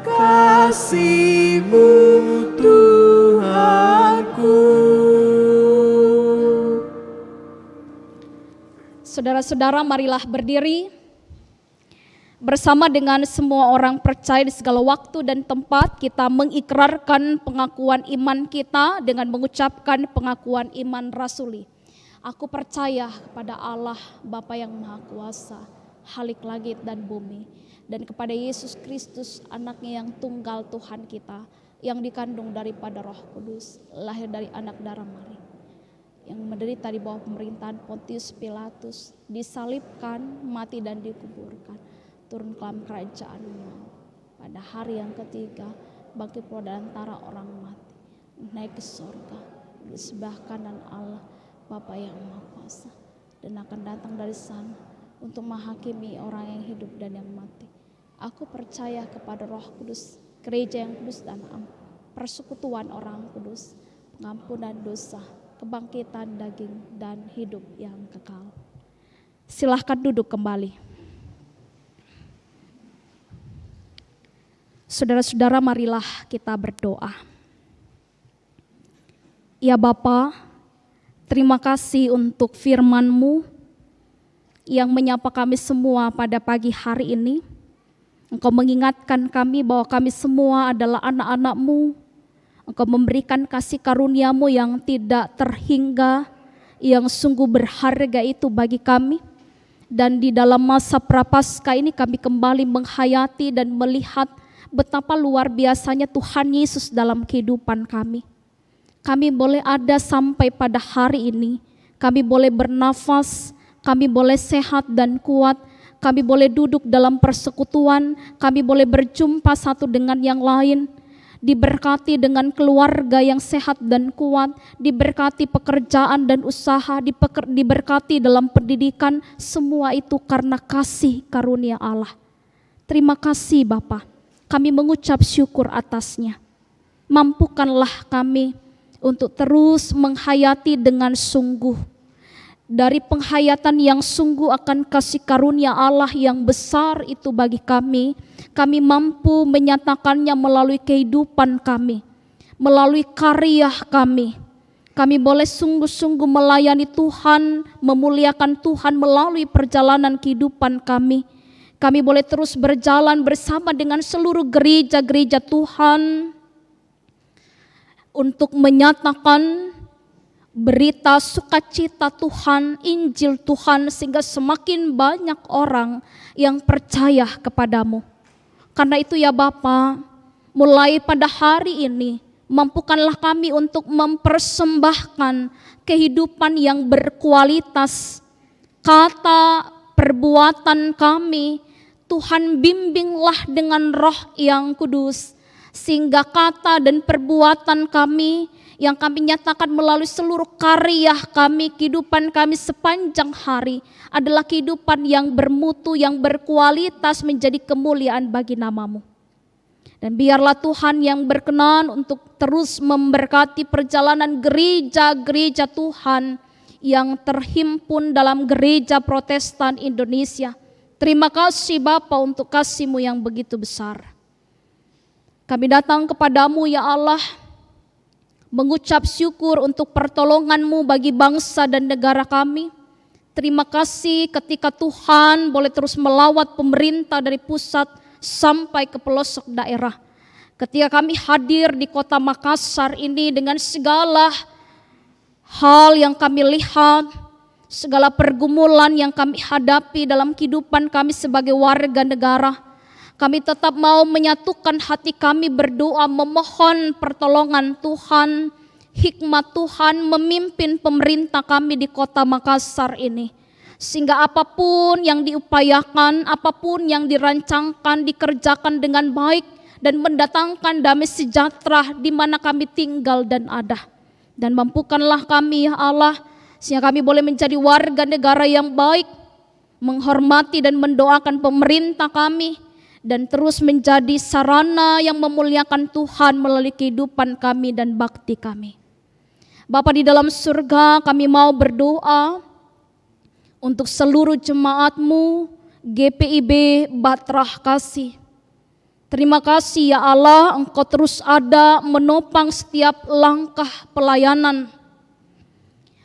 S2: kasih-Mu, Tuhanku.
S3: Saudara-saudara, marilah berdiri bersama dengan semua orang percaya di segala waktu dan tempat. Kita mengikrarkan pengakuan iman kita dengan mengucapkan pengakuan iman rasuli. Aku percaya kepada Allah Bapa yang Maha Kuasa, Khalik langit dan bumi, dan kepada Yesus Kristus, anaknya yang tunggal Tuhan kita, yang dikandung daripada Roh Kudus, lahir dari anak darah Maria, yang menderita di bawah pemerintahan Pontius Pilatus, disalibkan, mati dan dikuburkan, turun ke dalam kerajaan-Nya, pada hari yang ketiga bangkit pula dari antara orang mati, naik ke surga, di sebelah kanan Allah Bapa yang Maha Kuasa, dan akan datang dari sana untuk menghakimi orang yang hidup dan yang mati. Aku percaya kepada Roh Kudus, gereja yang kudus dan am, persekutuan orang kudus, pengampunan dosa, kebangkitan daging dan hidup yang kekal. Silahkan duduk kembali. Saudara-saudara, marilah kita berdoa. Ya Bapa, terima kasih untuk firman-Mu yang menyapa kami semua pada pagi hari ini. Engkau mengingatkan kami bahwa kami semua adalah anak-anak-Mu. Engkau memberikan kasih karunia-Mu yang tidak terhingga, yang sungguh berharga itu bagi kami. Dan di dalam masa Prapaskah ini kami kembali menghayati dan melihat betapa luar biasanya Tuhan Yesus dalam kehidupan kami. Kami boleh ada sampai pada hari ini. Kami boleh bernafas, kami boleh sehat dan kuat, kami boleh duduk dalam persekutuan, kami boleh berjumpa satu dengan yang lain. Diberkati dengan keluarga yang sehat dan kuat, diberkati pekerjaan dan usaha, diberkati dalam pendidikan, semua itu karena kasih karunia Allah. Terima kasih Bapa, kami mengucap syukur atasnya. Mampukanlah kami untuk terus menghayati dengan sungguh. Dari penghayatan yang sungguh akan kasih karunia Allah yang besar itu bagi kami mampu menyatakannya melalui kehidupan kami, melalui karya kami. Kami boleh sungguh-sungguh melayani Tuhan, memuliakan Tuhan melalui perjalanan kehidupan kami. Kami boleh terus berjalan bersama dengan seluruh gereja-gereja Tuhan untuk menyatakan berita sukacita Tuhan, Injil Tuhan, sehingga semakin banyak orang yang percaya kepadamu. Karena itu ya Bapa, mulai pada hari ini, mampukanlah kami untuk mempersembahkan kehidupan yang berkualitas. Kata, perbuatan kami, Tuhan bimbinglah dengan Roh yang kudus, sehingga kata dan perbuatan kami yang kami nyatakan melalui seluruh karya kami, kehidupan kami sepanjang hari adalah kehidupan yang bermutu, yang berkualitas, menjadi kemuliaan bagi nama-Mu. Dan biarlah Tuhan yang berkenan untuk terus memberkati perjalanan gereja-gereja Tuhan yang terhimpun dalam gereja Protestan Indonesia. Terima kasih Bapa untuk kasih-Mu yang begitu besar. Kami datang kepadamu ya Allah, mengucap syukur untuk pertolongan-Mu bagi bangsa dan negara kami. Terima kasih ketika Tuhan boleh terus melawat pemerintah dari pusat sampai ke pelosok daerah. Ketika kami hadir di kota Makassar ini dengan segala hal yang kami lihat, segala pergumulan yang kami hadapi dalam kehidupan kami sebagai warga negara, kami tetap mau menyatukan hati kami berdoa memohon pertolongan Tuhan, hikmat Tuhan memimpin pemerintah kami di kota Makassar ini. Sehingga apapun yang diupayakan, apapun yang dirancangkan, dikerjakan dengan baik dan mendatangkan damai sejahtera di mana kami tinggal dan ada. Dan mampukanlah kami ya Allah, sehingga kami boleh menjadi warga negara yang baik, menghormati dan mendoakan pemerintah kami, dan terus menjadi sarana yang memuliakan Tuhan melalui kehidupan kami dan bakti kami. Bapa di dalam surga, kami mau berdoa untuk seluruh jemaat-Mu GPIB Batrah Kasih. Terima kasih ya Allah, Engkau terus ada menopang setiap langkah pelayanan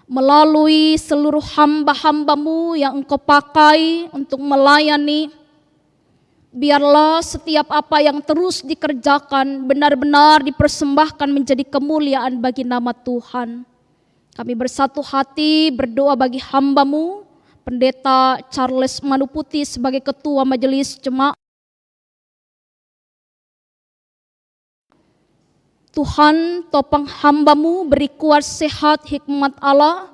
S3: melalui seluruh hamba-hamba-Mu yang Engkau pakai untuk melayani. Biarlah setiap apa yang terus dikerjakan benar-benar dipersembahkan menjadi kemuliaan bagi nama Tuhan. Kami bersatu hati berdoa bagi hamba-Mu, Pendeta Charles Manuputi sebagai Ketua Majelis Jemaat. Tuhan, topang hamba-Mu, beri kuat sehat hikmat Allah,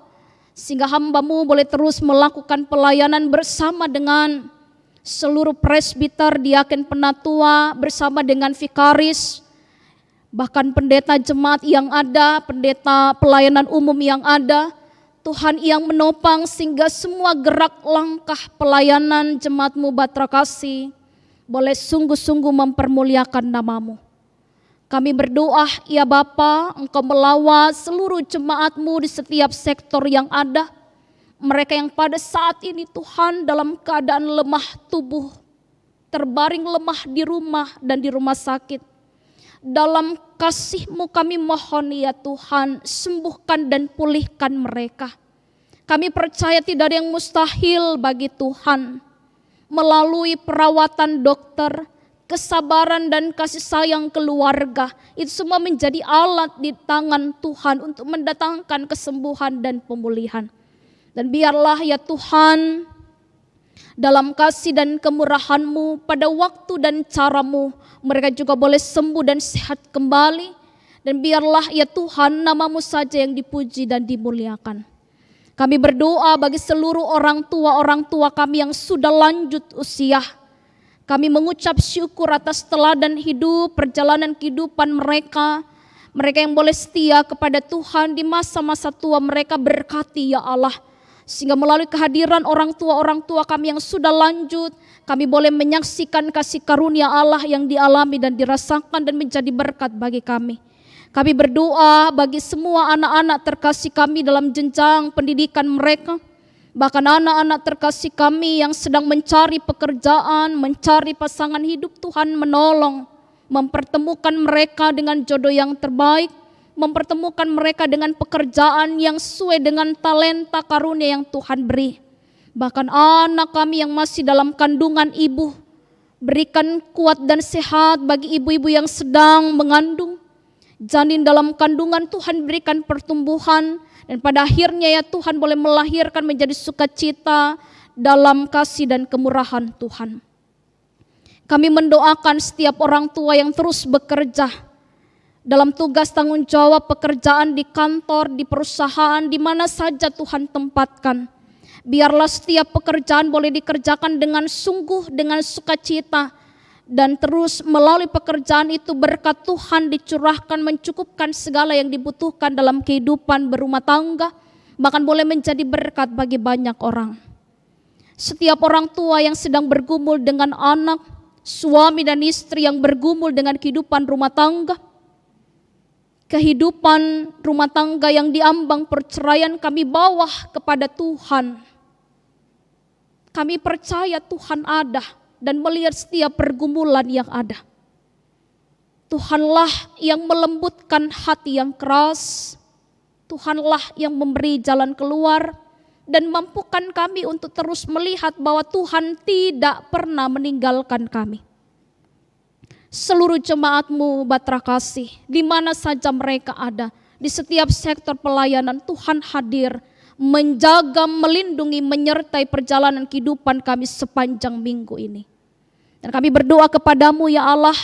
S3: sehingga hamba-Mu boleh terus melakukan pelayanan bersama dengan seluruh presbiter, diaken penatua, bersama dengan vikaris, bahkan pendeta jemaat yang ada, pendeta pelayanan umum yang ada. Tuhan yang menopang sehingga semua gerak langkah pelayanan jemaat-Mu Batrah Kasih boleh sungguh-sungguh mempermuliakan nama-Mu. Kami berdoa ya Bapa, Engkau melawat seluruh jemaat-Mu di setiap sektor yang ada. Mereka yang pada saat ini Tuhan dalam keadaan lemah tubuh, terbaring lemah di rumah dan di rumah sakit. Dalam kasih-Mu kami mohon ya Tuhan, sembuhkan dan pulihkan mereka. Kami percaya tidak ada yang mustahil bagi Tuhan. Melalui perawatan dokter, kesabaran dan kasih sayang keluarga, itu semua menjadi alat di tangan Tuhan untuk mendatangkan kesembuhan dan pemulihan. Dan biarlah ya Tuhan, dalam kasih dan kemurahan-Mu pada waktu dan cara-Mu, mereka juga boleh sembuh dan sehat kembali. Dan biarlah ya Tuhan nama-Mu saja yang dipuji dan dimuliakan. Kami berdoa bagi seluruh orang tua kami yang sudah lanjut usia. Kami mengucap syukur atas teladan hidup, perjalanan kehidupan mereka. Mereka yang boleh setia kepada Tuhan di masa-masa tua mereka, berkati ya Allah. Sehingga melalui kehadiran orang tua kami yang sudah lanjut, kami boleh menyaksikan kasih karunia Allah yang dialami dan dirasakan dan menjadi berkat bagi kami. Kami berdoa bagi semua anak-anak terkasih kami dalam jenjang pendidikan mereka. Bahkan anak-anak terkasih kami yang sedang mencari pekerjaan, mencari pasangan hidup, Tuhan menolong, mempertemukan mereka dengan jodoh yang terbaik, mempertemukan mereka dengan pekerjaan yang sesuai dengan talenta karunia yang Tuhan beri. Bahkan anak kami yang masih dalam kandungan ibu, berikan kuat dan sehat bagi ibu-ibu yang sedang mengandung. Janin dalam kandungan Tuhan berikan pertumbuhan, dan pada akhirnya ya Tuhan boleh melahirkan menjadi sukacita dalam kasih dan kemurahan Tuhan. Kami mendoakan setiap orang tua yang terus bekerja dalam tugas tanggung jawab pekerjaan di kantor, di perusahaan, di mana saja Tuhan tempatkan. Biarlah setiap pekerjaan boleh dikerjakan dengan sungguh, dengan sukacita. Dan terus melalui pekerjaan itu berkat Tuhan dicurahkan, mencukupkan segala yang dibutuhkan dalam kehidupan berumah tangga. Bahkan boleh menjadi berkat bagi banyak orang. Setiap orang tua yang sedang bergumul dengan anak, suami dan istri yang bergumul dengan kehidupan rumah tangga, kehidupan rumah tangga yang diambang perceraian, kami bawa kepada Tuhan. Kami percaya Tuhan ada dan melihat setiap pergumulan yang ada. Tuhanlah yang melembutkan hati yang keras. Tuhanlah yang memberi jalan keluar dan mampukan kami untuk terus melihat bahwa Tuhan tidak pernah meninggalkan kami. Seluruh jemaat-Mu Batra Kasih, di mana saja mereka ada, di setiap sektor pelayanan Tuhan hadir, menjaga, melindungi, menyertai perjalanan kehidupan kami sepanjang minggu ini. Dan kami berdoa kepada-Mu ya Allah,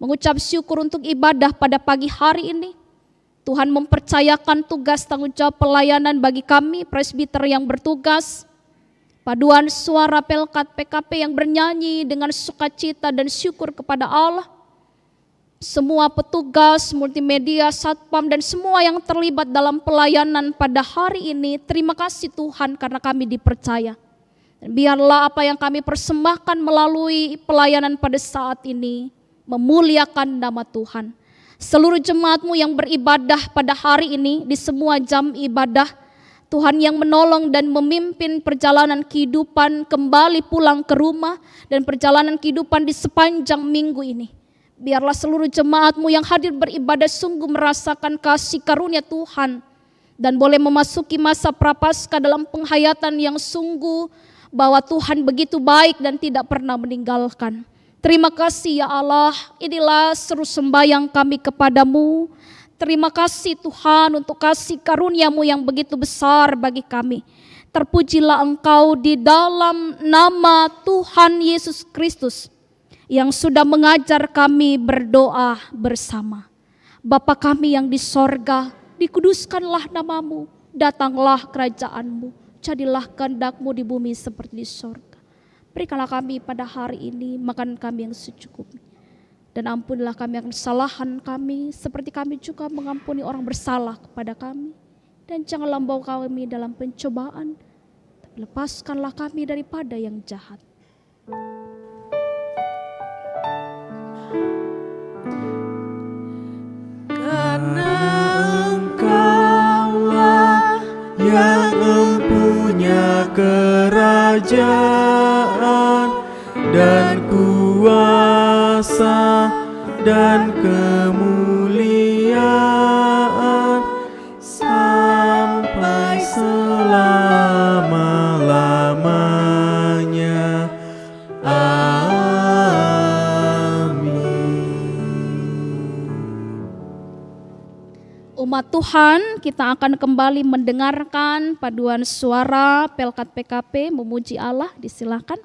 S3: mengucap syukur untuk ibadah pada pagi hari ini. Tuhan mempercayakan tugas tanggung jawab pelayanan bagi kami, presbiter yang bertugas, paduan suara Pelkat PKP yang bernyanyi dengan sukacita dan syukur kepada Allah. Semua petugas multimedia, satpam dan semua yang terlibat dalam pelayanan pada hari ini, terima kasih Tuhan karena kami dipercaya. Dan biarlah apa yang kami persembahkan melalui pelayanan pada saat ini memuliakan nama Tuhan. Seluruh jemaat-Mu yang beribadah pada hari ini di semua jam ibadah, Tuhan yang menolong dan memimpin perjalanan kehidupan kembali pulang ke rumah dan perjalanan kehidupan di sepanjang minggu ini. Biarlah seluruh jemaat-Mu yang hadir beribadah sungguh merasakan kasih karunia Tuhan dan boleh memasuki masa prapaskah dalam penghayatan yang sungguh bahwa Tuhan begitu baik dan tidak pernah meninggalkan. Terima kasih ya Allah, inilah seru sembahyang kami kepada-Mu. Terima kasih Tuhan untuk kasih karunia-Mu yang begitu besar bagi kami. Terpujilah Engkau di dalam nama Tuhan Yesus Kristus yang sudah mengajar kami berdoa bersama. Bapa kami yang di sorga, dikuduskanlah nama-Mu, datanglah kerajaan-Mu, jadilah kehendak-Mu di bumi seperti di sorga. Berikanlah kami pada hari ini makan kami yang secukupnya. Dan ampunilah kami akan kesalahan kami, seperti kami juga mengampuni orang bersalah kepada kami. Dan janganlah membawa kami dalam pencobaan, tapi lepaskanlah kami daripada yang jahat.
S2: Karena Engkaulah yang mempunyai kerajaan dan kuasa dan kemuliaan sampai selama-lamanya.
S3: Umat Tuhan, kita akan kembali mendengarkan paduan suara Pelkat PKP memuji Allah. Disilakan.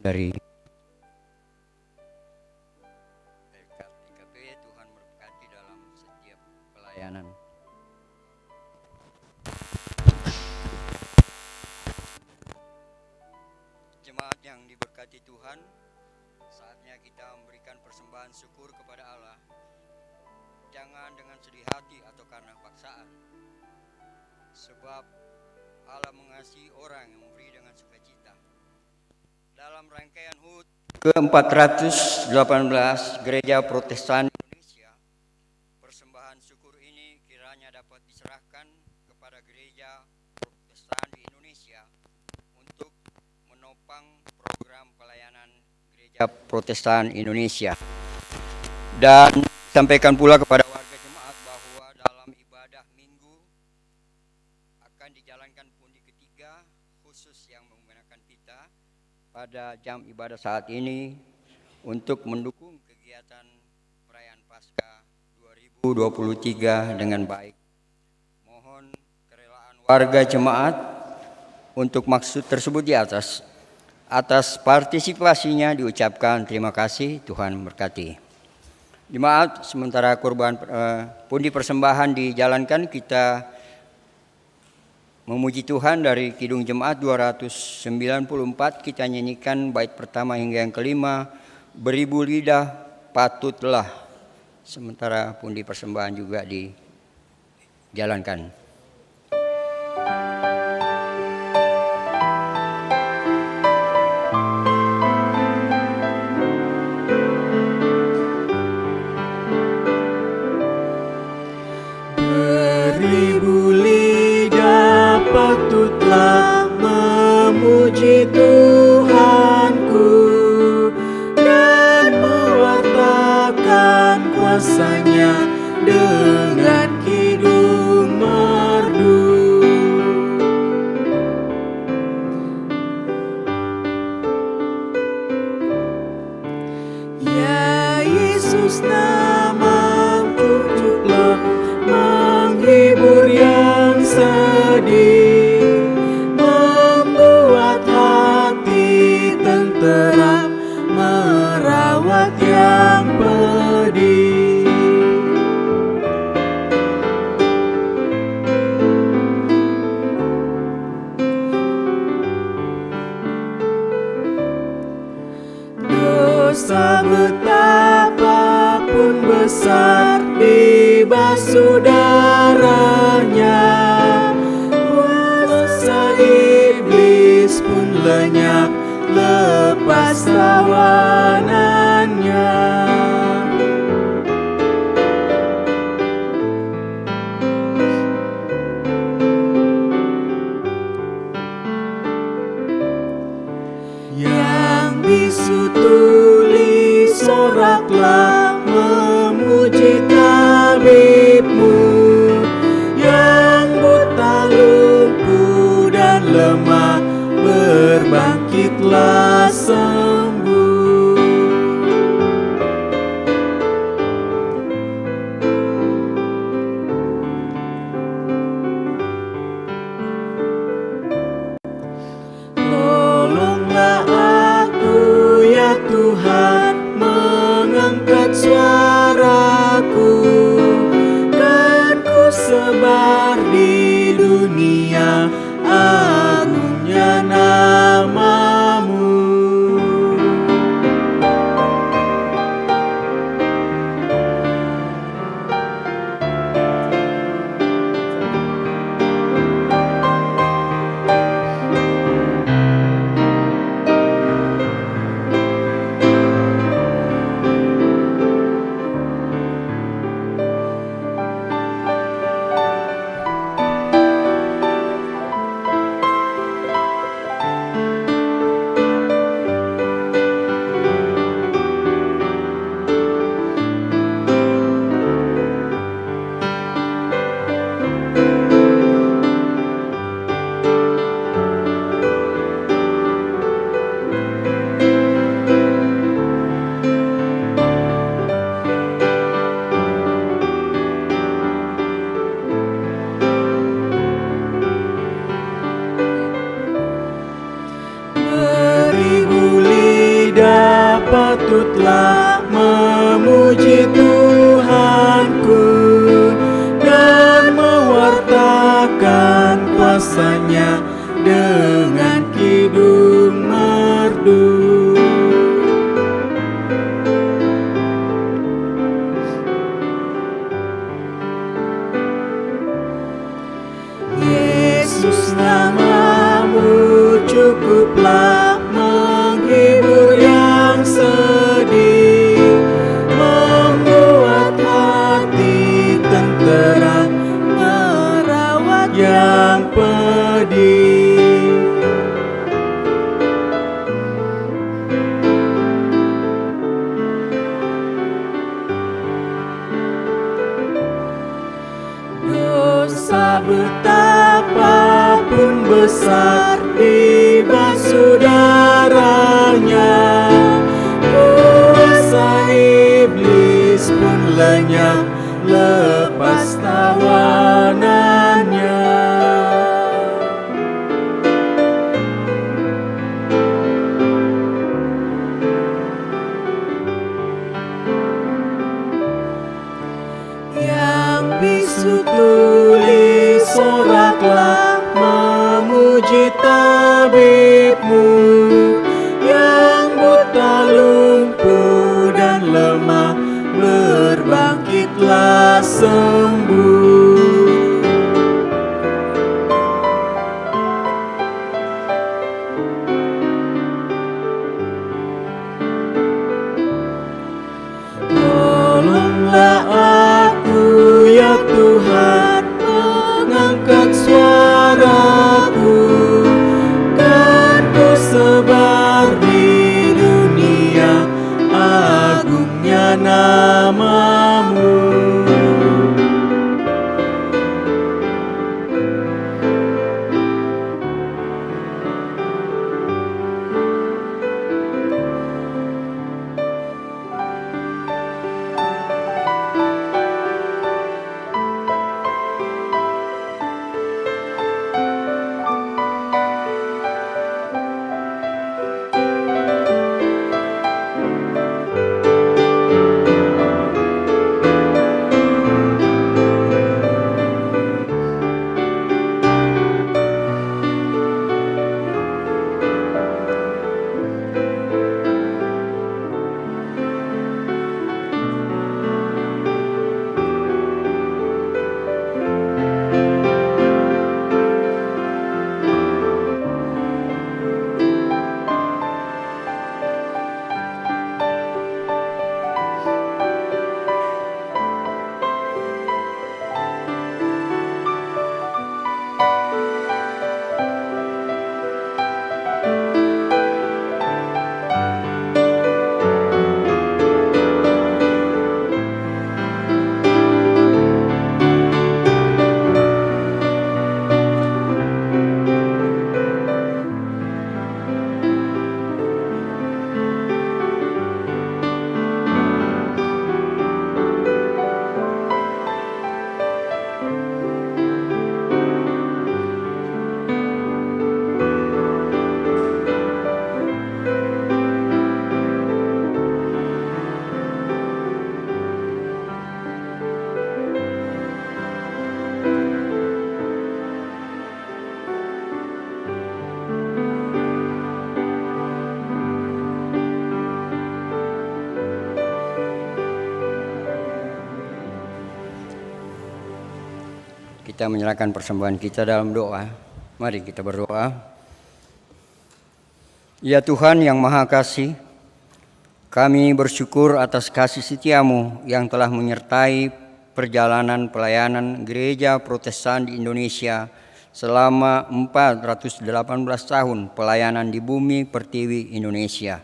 S6: Dari LKP, Tuhan memberkati dalam setiap pelayanan. Jemaat yang diberkati Tuhan, saatnya kita memberikan persembahan syukur kepada Allah. Jangan dengan sedih hati atau karena paksaan, sebab Allah mengasihi orang yang memberi dengan sukacita. Dalam rangkaian HUT ke-418 Gereja Protestan Indonesia, persembahan syukur ini kiranya dapat diserahkan kepada Gereja Protestan di Indonesia untuk menopang program pelayanan Gereja Protestan Indonesia. Dan sampaikan pula kepada warga jemaat bahwa dalam ibadah minggu akan dijalankan pundi ketiga khusus yang menggunakan pita pada jam ibadah saat ini untuk mendukung kegiatan perayaan Paskah 2023 dengan baik. Mohon kerelaan warga jemaat untuk maksud tersebut di atas. Atas partisipasinya diucapkan terima kasih, Tuhan berkati. Jemaat, sementara kurban pundi persembahan dijalankan, kita Memuji Tuhan dari Kidung Jemaat 294 kita nyanyikan bait pertama hingga yang kelima, beribu lidah patutlah. Sementara pundi persembahan juga dijalankan.
S2: Beribu lidah patutlah memuji Tuhanku dan mewartakan kuasa-Nya dengan kidung merdu. Ya Yesus, nama-Mu cukuplah menghibur yang sedih, membuat hati tenteram, merawat yang pedih. Dosa betapapun besar dibasuh darahnya, kuasa iblis pun lenyap lepas tawanannya. Yang bisu tuli soraklah memuji tabib-Mu, yang buta lumpuh dan lemah berbangkitlah sembuh. Tolonglah aku ya Tuhan, mengangkat suaraku, kan ku sebar di dunia agungnya nama-Mu. Beribu lidah patutlah memuji Tuhanku dan mewartakan kuasa-Nya dengan kidung merdu. Yesus, nama-Mu cukuplah menghibur yang sedih, membuat hati tenteram, merawat yang pedih. Dosa betapapun besar dibasuh darahnya, kuasa iblis pun lenyap lepas tawanannya. Yang bisu tuli soraklah tabibmu, yang buta, lumpuh dan lemah berbangkitlah sembuh. Tolonglah aku ya Tuhan, mengangkat suaraku, kan ku sebar di dunia agungnya namamu.
S6: Kita menyerahkan persembahan kita dalam doa. Mari kita berdoa. Ya Tuhan yang Maha Kasih, kami bersyukur atas kasih setiamu yang telah menyertai perjalanan pelayanan Gereja Protestan di Indonesia selama 418 tahun pelayanan di bumi pertiwi Indonesia.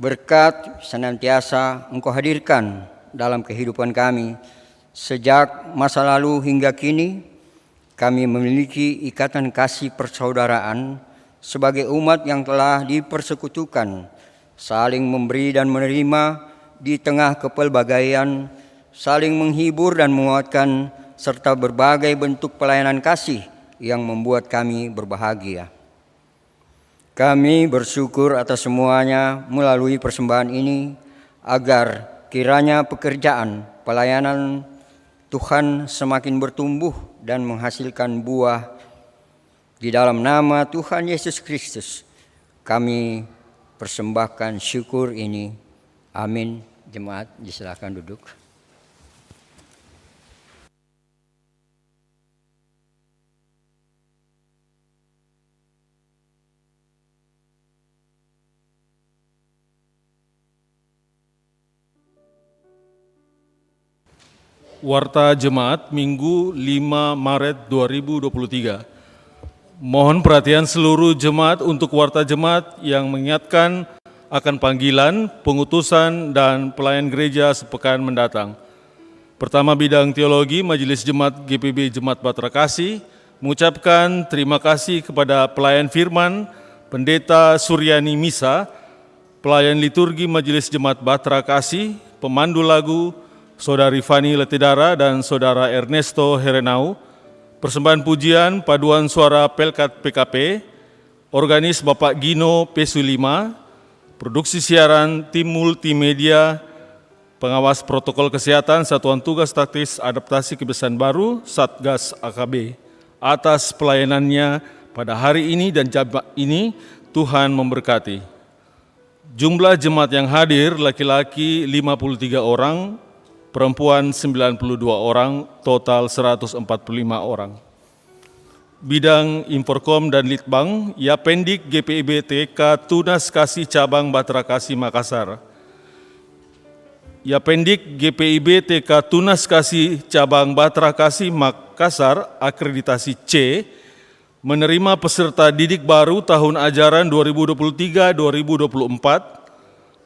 S6: Berkat senantiasa Engkau hadirkan dalam kehidupan kami. Sejak masa lalu hingga kini, kami memiliki ikatan kasih persaudaraan sebagai umat yang telah dipersekutukan, saling memberi dan menerima di tengah kepelbagaian, saling menghibur dan menguatkan, serta berbagai bentuk pelayanan kasih yang membuat kami berbahagia. Kami bersyukur atas semuanya melalui persembahan ini, agar kiranya pekerjaan pelayanan Tuhan semakin bertumbuh dan menghasilkan buah. Di dalam nama Tuhan Yesus Kristus, kami persembahkan syukur ini. Amin. Jemaat disilakan duduk.
S7: Warta Jemaat Minggu 5 Maret 2023. Mohon perhatian seluruh jemaat untuk warta jemaat yang mengingatkan akan panggilan, pengutusan, dan pelayan gereja sepekan mendatang. Pertama, bidang teologi Majelis Jemaat GPB Jemaat Bahtera Kasih mengucapkan terima kasih kepada pelayan firman, Pendeta Suryani Misa, pelayan liturgi Majelis Jemaat Bahtera Kasih, pemandu lagu Saudari Fani Letidara dan Saudara Ernesto Herenau, persembahan pujian paduan suara Pelkat PKP, organis Bapak Gino P5, produksi siaran tim multimedia, pengawas protokol kesehatan Satuan Tugas Taktis Adaptasi Kebiasaan Baru Satgas AKB, atas pelayanannya pada hari ini dan jemaat ini Tuhan memberkati. Jumlah jemaat yang hadir laki-laki 53 orang, perempuan 92 orang, total 145 orang. Bidang Inforkom dan Litbang, Yapendik GPIB TK Tunas Kasih Cabang Batra Kasih Makassar. Yapendik GPIB TK Tunas Kasih Cabang Batra Kasih Makassar akreditasi C menerima peserta didik baru tahun ajaran 2023-2024.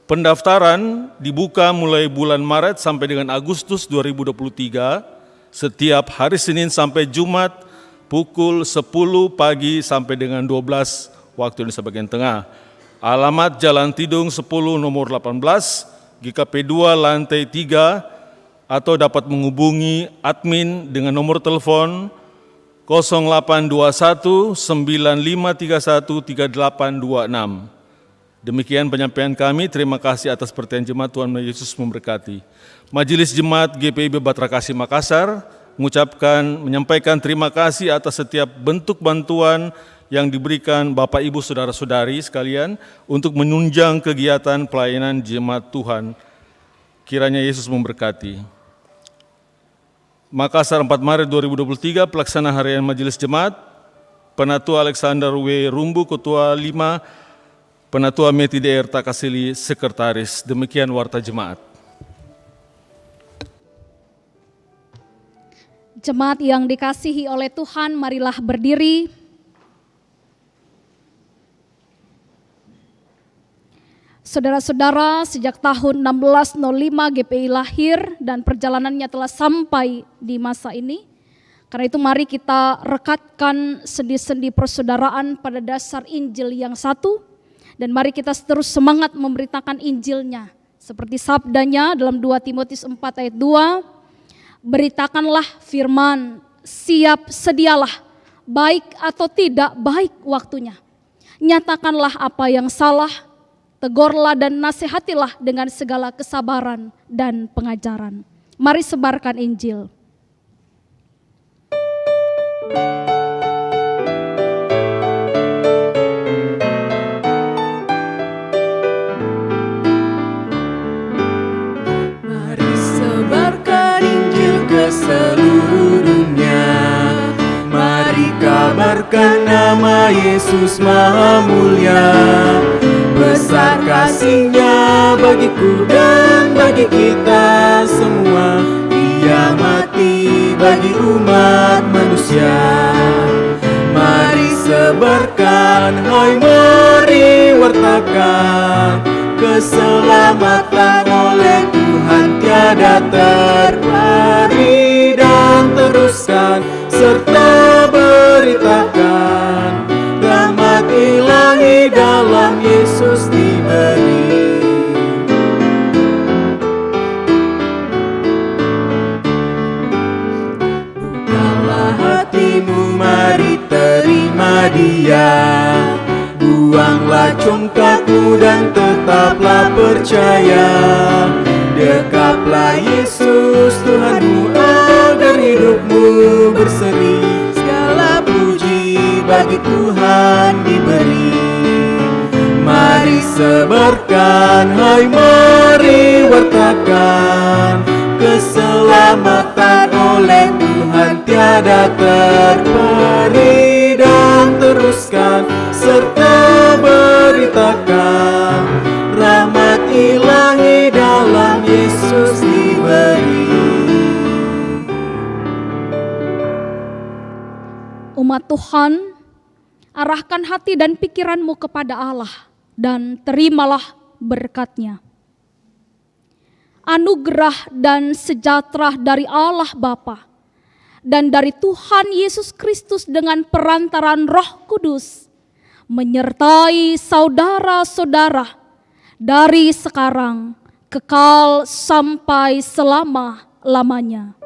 S7: Pendaftaran dibuka mulai bulan Maret sampai dengan Agustus 2023 setiap hari Senin sampai Jumat pukul 10 pagi sampai dengan 12 waktu Indonesia bagian tengah. Alamat Jalan Tidung 10 nomor 18, GKP 2 lantai 3, atau dapat menghubungi admin dengan nomor telepon 0821 9531 3826. Demikian penyampaian kami. Terima kasih atas perhatian jemaat. Tuhan Yesus memberkati. Majelis Jemaat GPIB Batra Kasih Makassar menyampaikan terima kasih atas setiap bentuk bantuan yang diberikan Bapak Ibu Saudara-saudari sekalian untuk menunjang kegiatan pelayanan jemaat Tuhan. Kiranya Yesus memberkati. Makassar 4 Maret 2023, pelaksana harian Majelis Jemaat, Penatua Alexander W. Rumbu, Ketua 5, Penatua Meti DR Takasili, Sekretaris. Demikian warta jemaat.
S3: Jemaat yang dikasihi oleh Tuhan, marilah berdiri. Saudara-saudara, sejak tahun 1605 GPI lahir dan perjalanannya telah sampai di masa ini. Karena itu mari kita rekatkan sendi-sendi persaudaraan pada dasar Injil yang satu. Dan mari kita terus semangat memberitakan Injilnya. Seperti sabdanya dalam 2 Timotius 4 ayat 2. Beritakanlah firman, siap sedialah, baik atau tidak baik waktunya. Nyatakanlah apa yang salah, tegurlah dan nasihatilah dengan segala kesabaran dan pengajaran. Mari sebarkan Injil.
S2: Mari sebarkan Injil ke seluruh dunia. Mari kabarkan nama Yesus Maha Mulia. Besar kasih-Nya bagiku dan bagi kita semua. Dia mati bagi umat manusia. Mari sebarkan, hai mari wartakan. Keselamatan oleh Tuhan tiada terperi. Dan teruskan serta beritakan rahmat ilahi dalam Yesus diberi. Bukalah hatimu, mari terima Dia. Buanglah congkakmu dan tetaplah percaya. Dekaplah Yesus Tuhanmu agar hidupmu berseri. Segala puji bagi Tuhan diberi. Mari sebarkan, hai mari wartakan. Keselamatan oleh Tuhan tiada terperi. Dan teruskan serta beritakan rahmat ilahi dalam Yesus diberi.
S3: Umat Tuhan, arahkan hati dan pikiranmu kepada Allah dan terimalah berkat-Nya. Anugerah dan sejahtera dari Allah Bapa dan dari Tuhan Yesus Kristus dengan perantaran Roh Kudus menyertai saudara-saudara dari sekarang kekal sampai selama-lamanya.